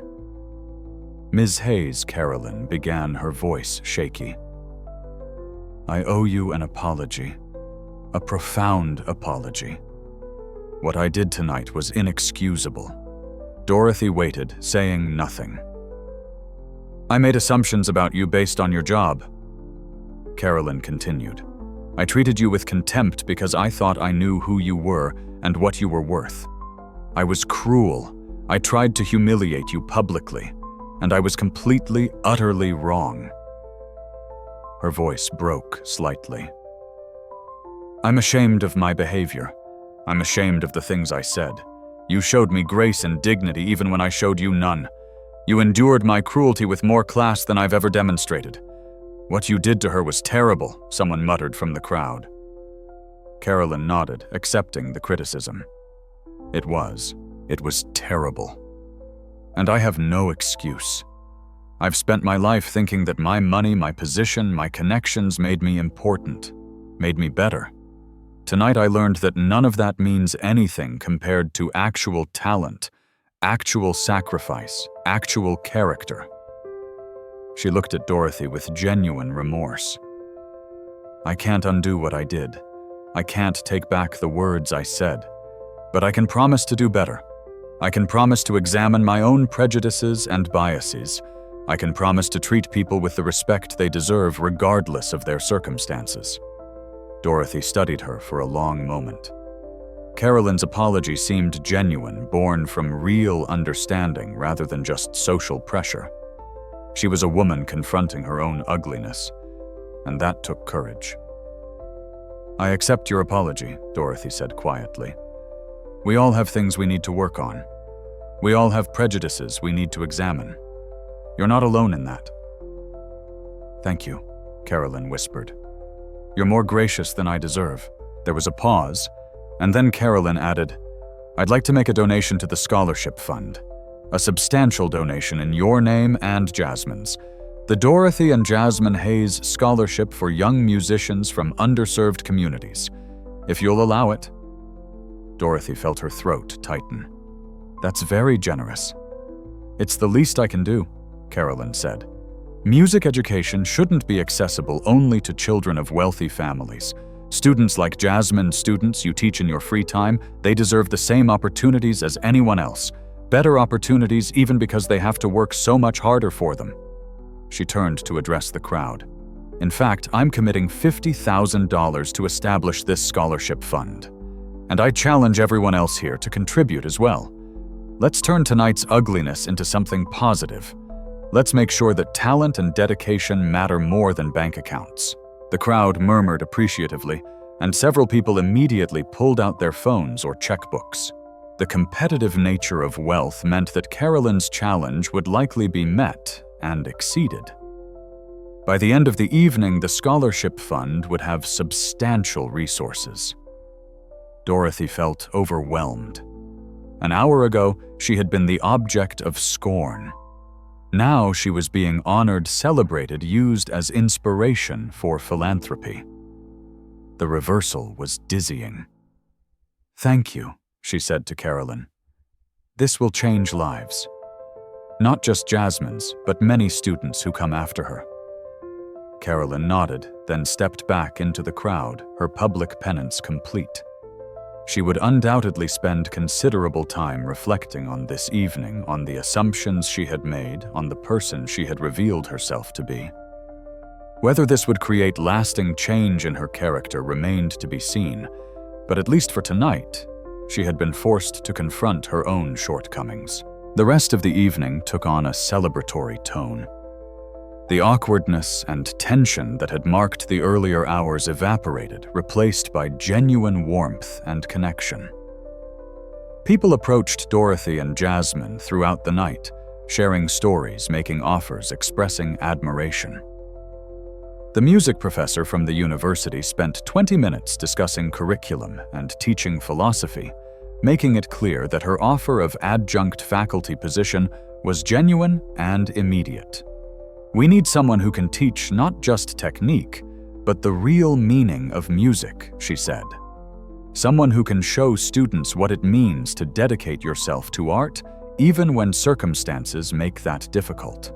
Ms. Hayes, Carolyn began, her voice shaky. I owe you an apology, a profound apology. What I did tonight was inexcusable. Dorothy waited, saying nothing. I made assumptions about you based on your job. Carolyn continued. I treated you with contempt because I thought I knew who you were and what you were worth. I was cruel. I tried to humiliate you publicly, and I was completely, utterly wrong. Her voice broke slightly. I'm ashamed of my behavior. I'm ashamed of the things I said. You showed me grace and dignity even when I showed you none. You endured my cruelty with more class than I've ever demonstrated. What you did to her was terrible, someone muttered from the crowd. Carolyn nodded, accepting the criticism. It was terrible. And I have no excuse. I've spent my life thinking that my money, my position, my connections made me important, made me better. Tonight I learned that none of that means anything compared to actual talent Actual sacrifice, actual character. She looked at Dorothy with genuine remorse. I can't undo what I did. I can't take back the words I said. But I can promise to do better. I can promise to examine my own prejudices and biases. I can promise to treat people with the respect they deserve regardless of their circumstances. Dorothy studied her for a long moment. Carolyn's apology seemed genuine, born from real understanding rather than just social pressure. She was a woman confronting her own ugliness, and that took courage. I accept your apology, Dorothy said quietly. We all have things we need to work on. We all have prejudices we need to examine. You're not alone in that. Thank you, Carolyn whispered. You're more gracious than I deserve. There was a pause, and then Carolyn added, I'd like to make a donation to the scholarship fund. A substantial donation in your name and Jasmine's. The Dorothy and Jasmine Hayes Scholarship for Young Musicians from Underserved Communities. If you'll allow it. Dorothy felt her throat tighten. That's very generous. It's the least I can do, Carolyn said. Music education shouldn't be accessible only to children of wealthy families. Students like Jasmine's students you teach in your free time, they deserve the same opportunities as anyone else. Better opportunities even because they have to work so much harder for them. She turned to address the crowd. In fact, I'm committing $50,000 to establish this scholarship fund. And I challenge everyone else here to contribute as well. Let's turn tonight's ugliness into something positive. Let's make sure that talent and dedication matter more than bank accounts. The crowd murmured appreciatively, and several people immediately pulled out their phones or checkbooks. The competitive nature of wealth meant that Carolyn's challenge would likely be met and exceeded. By the end of the evening, the scholarship fund would have substantial resources. Dorothy felt overwhelmed. An hour ago, she had been the object of scorn. Now she was being honored, celebrated, used as inspiration for philanthropy. The reversal was dizzying. Thank you, she said to Carolyn. This will change lives. Not just Jasmine's, but many students who come after her. Carolyn nodded, then stepped back into the crowd, her public penance complete. She would undoubtedly spend considerable time reflecting on this evening, on the assumptions she had made, on the person she had revealed herself to be. Whether this would create lasting change in her character remained to be seen, but at least for tonight, she had been forced to confront her own shortcomings. The rest of the evening took on a celebratory tone. The awkwardness and tension that had marked the earlier hours evaporated, replaced by genuine warmth and connection. People approached Dorothy and Jasmine throughout the night, sharing stories, making offers, expressing admiration. The music professor from the university spent 20 minutes discussing curriculum and teaching philosophy, making it clear that her offer of adjunct faculty position was genuine and immediate. We need someone who can teach not just technique, but the real meaning of music, she said. Someone who can show students what it means to dedicate yourself to art, even when circumstances make that difficult.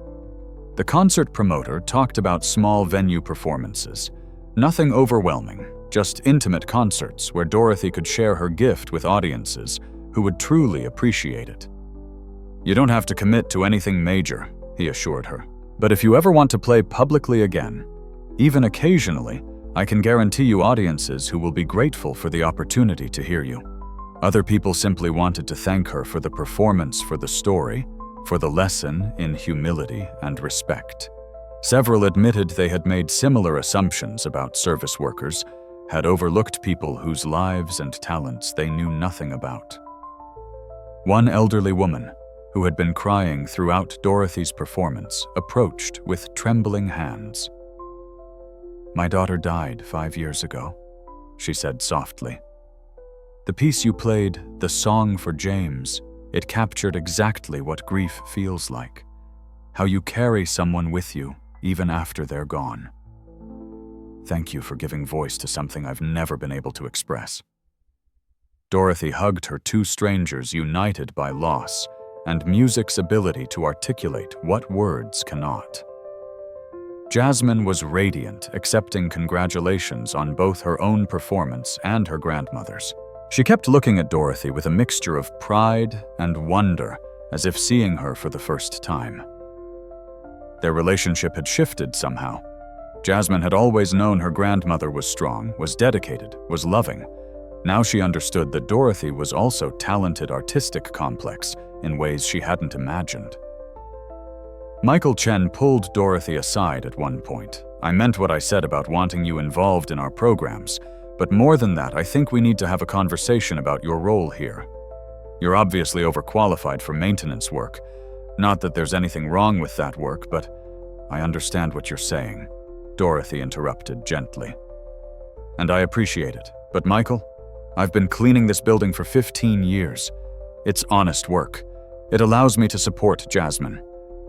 The concert promoter talked about small venue performances. Nothing overwhelming, just intimate concerts where Dorothy could share her gift with audiences who would truly appreciate it. You don't have to commit to anything major, he assured her. But if you ever want to play publicly again, even occasionally, I can guarantee you audiences who will be grateful for the opportunity to hear you. Other people simply wanted to thank her for the performance, for the story, for the lesson in humility and respect. Several admitted they had made similar assumptions about service workers, had overlooked people whose lives and talents they knew nothing about. One elderly woman, who had been crying throughout Dorothy's performance, approached with trembling hands. My daughter died 5 years ago, she said softly. The piece you played, The Song for James, it captured exactly what grief feels like, how you carry someone with you even after they're gone. Thank you for giving voice to something I've never been able to express. Dorothy hugged her two strangers united by loss, and music's ability to articulate what words cannot. Jasmine was radiant, accepting congratulations on both her own performance and her grandmother's. She kept looking at Dorothy with a mixture of pride and wonder, as if seeing her for the first time. Their relationship had shifted somehow. Jasmine had always known her grandmother was strong, was dedicated, was loving. Now she understood that Dorothy was also talented, artistic, complex in ways she hadn't imagined. Michael Chen pulled Dorothy aside at one point. "I meant what I said about wanting you involved in our programs, but more than that, I think we need to have a conversation about your role here. You're obviously overqualified for maintenance work. Not that there's anything wrong with that work, but I understand what you're saying," Dorothy interrupted gently. "And I appreciate it. But Michael, I've been cleaning this building for 15 years. It's honest work. It allows me to support Jasmine.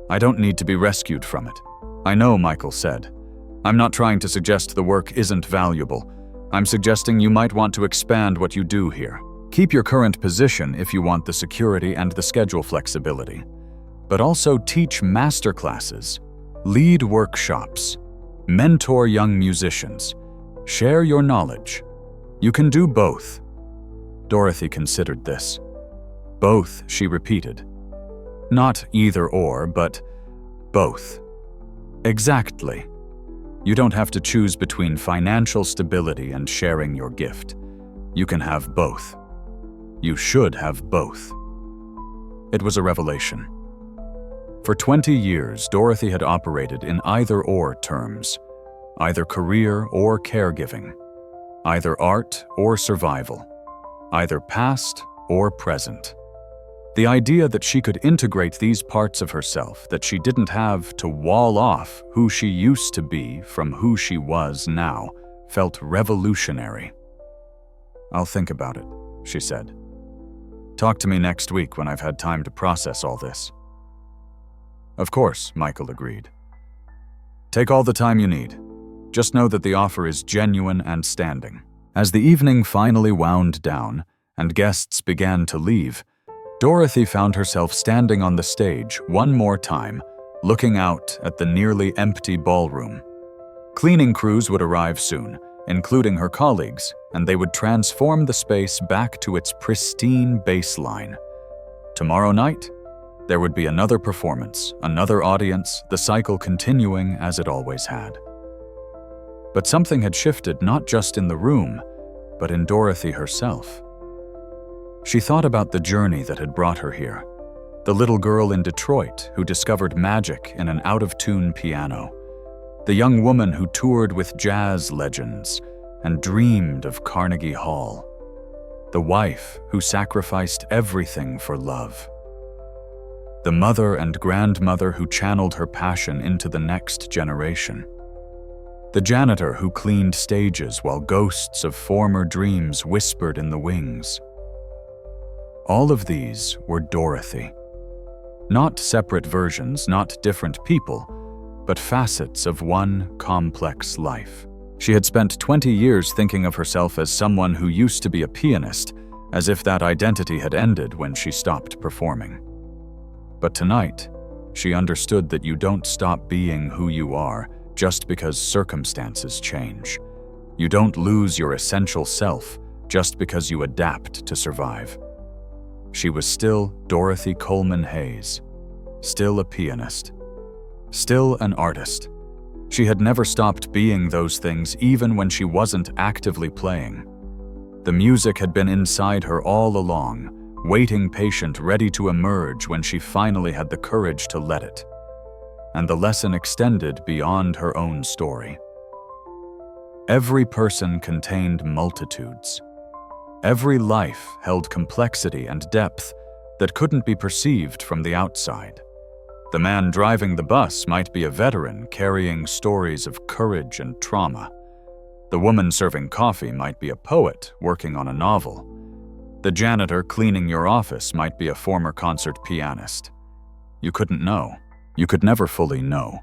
I don't need to be rescued from it." "I know," Michael said. "I'm not trying to suggest the work isn't valuable. I'm suggesting you might want to expand what you do here. Keep your current position if you want the security and the schedule flexibility. But also teach masterclasses, lead workshops, mentor young musicians, share your knowledge. You can do both." Dorothy considered this. "Both," she repeated. "Not either or, but both." "Exactly. You don't have to choose between financial stability and sharing your gift. You can have both. You should have both." It was a revelation. For 20 years, Dorothy had operated in either-or terms, either career or caregiving, either art or survival, either past or present. The idea that she could integrate these parts of herself, that she didn't have to wall off who she used to be from who she was now, felt revolutionary. "I'll think about it," she said. "Talk to me next week when I've had time to process all this." "Of course," Michael agreed. "Take all the time you need. Just know that the offer is genuine and standing." As the evening finally wound down and guests began to leave, Dorothy found herself standing on the stage one more time, looking out at the nearly empty ballroom. Cleaning crews would arrive soon, including her colleagues, and they would transform the space back to its pristine baseline. Tomorrow night, there would be another performance, another audience, the cycle continuing as it always had. But something had shifted not just in the room, but in Dorothy herself. She thought about the journey that had brought her here, the little girl in Detroit who discovered magic in an out-of-tune piano, the young woman who toured with jazz legends and dreamed of Carnegie Hall, the wife who sacrificed everything for love, the mother and grandmother who channeled her passion into the next generation, the janitor who cleaned stages while ghosts of former dreams whispered in the wings. All of these were Dorothy. Not separate versions, not different people, but facets of one complex life. She had spent 20 years thinking of herself as someone who used to be a pianist, as if that identity had ended when she stopped performing. But tonight, she understood that you don't stop being who you are just because circumstances change. You don't lose your essential self just because you adapt to survive. She was still Dorothy Coleman Hayes, still a pianist, still an artist. She had never stopped being those things even when she wasn't actively playing. The music had been inside her all along, waiting patient, ready to emerge when she finally had the courage to let it. And the lesson extended beyond her own story. Every person contained multitudes. Every life held complexity and depth that couldn't be perceived from the outside. The man driving the bus might be a veteran carrying stories of courage and trauma. The woman serving coffee might be a poet working on a novel. The janitor cleaning your office might be a former concert pianist. You couldn't know. You could never fully know.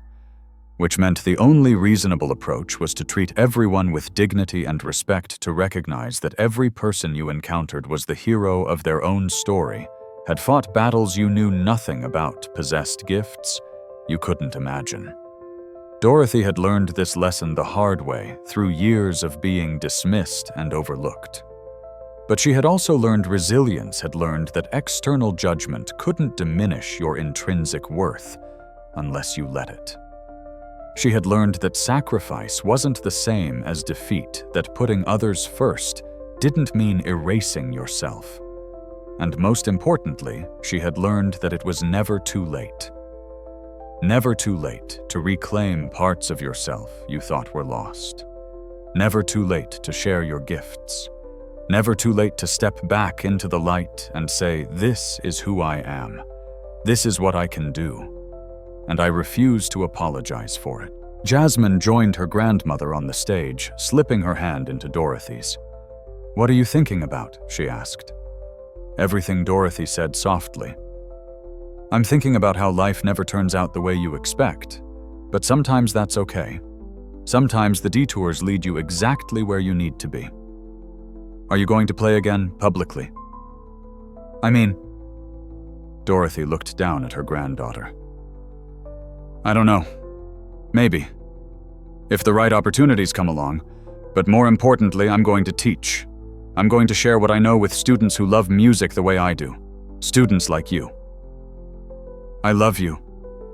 Which meant the only reasonable approach was to treat everyone with dignity and respect, to recognize that every person you encountered was the hero of their own story, had fought battles you knew nothing about, possessed gifts you couldn't imagine. Dorothy had learned this lesson the hard way through years of being dismissed and overlooked. But she had also learned resilience, had learned that external judgment couldn't diminish your intrinsic worth unless you let it. She had learned that sacrifice wasn't the same as defeat, that putting others first didn't mean erasing yourself. And most importantly, she had learned that it was never too late. Never too late to reclaim parts of yourself you thought were lost. Never too late to share your gifts. Never too late to step back into the light and say, "This is who I am. This is what I can do. And I refuse to apologize for it." Jasmine joined her grandmother on the stage, slipping her hand into Dorothy's. "What are you thinking about?" she asked. Everything, Dorothy said softly. "I'm thinking about how life never turns out the way you expect, but sometimes that's okay. Sometimes the detours lead you exactly where you need to be. Are you going to play again, publicly?" "I mean..." Dorothy looked down at her granddaughter. "I don't know. Maybe. If the right opportunities come along. But more importantly, I'm going to teach. I'm going to share what I know with students who love music the way I do. Students like you." "I love you,"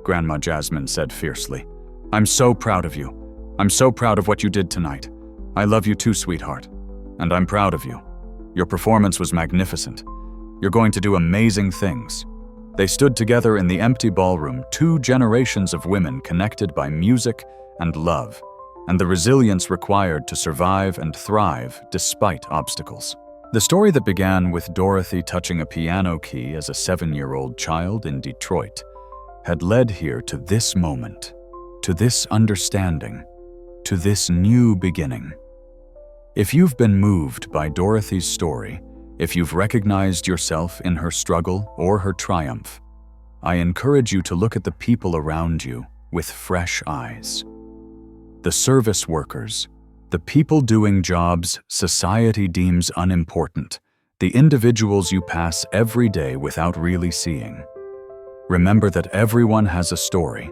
Grandma Jasmine said fiercely. "I'm so proud of you. I'm so proud of what you did tonight. I love you too, sweetheart. And I'm proud of you. Your performance was magnificent. You're going to do amazing things." They stood together in the empty ballroom, two generations of women connected by music and love, and the resilience required to survive and thrive despite obstacles. The story that began with Dorothy touching a piano key as a 7-year-old child in Detroit had led here to this moment, to this understanding, to this new beginning. If you've been moved by Dorothy's story, if you've recognized yourself in her struggle or her triumph, I encourage you to look at the people around you with fresh eyes. The service workers, the people doing jobs society deems unimportant, the individuals you pass every day without really seeing. Remember that everyone has a story,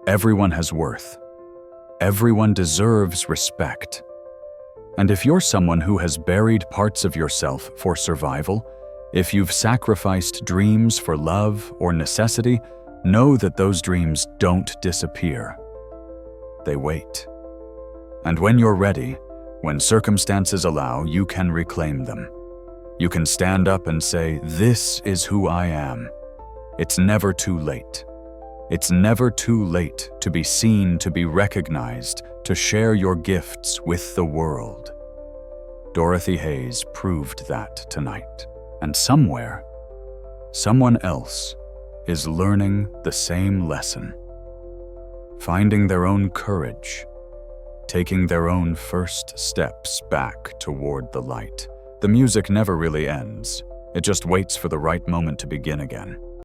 everyone has worth, everyone deserves respect. And if you're someone who has buried parts of yourself for survival, if you've sacrificed dreams for love or necessity, know that those dreams don't disappear. They wait. And when you're ready, when circumstances allow, you can reclaim them. You can stand up and say, "This is who I am." It's never too late. It's never too late to be seen, to be recognized, to share your gifts with the world. Dorothy Hayes proved that tonight. And somewhere, someone else is learning the same lesson. Finding their own courage, taking their own first steps back toward the light. The music never really ends. It just waits for the right moment to begin again.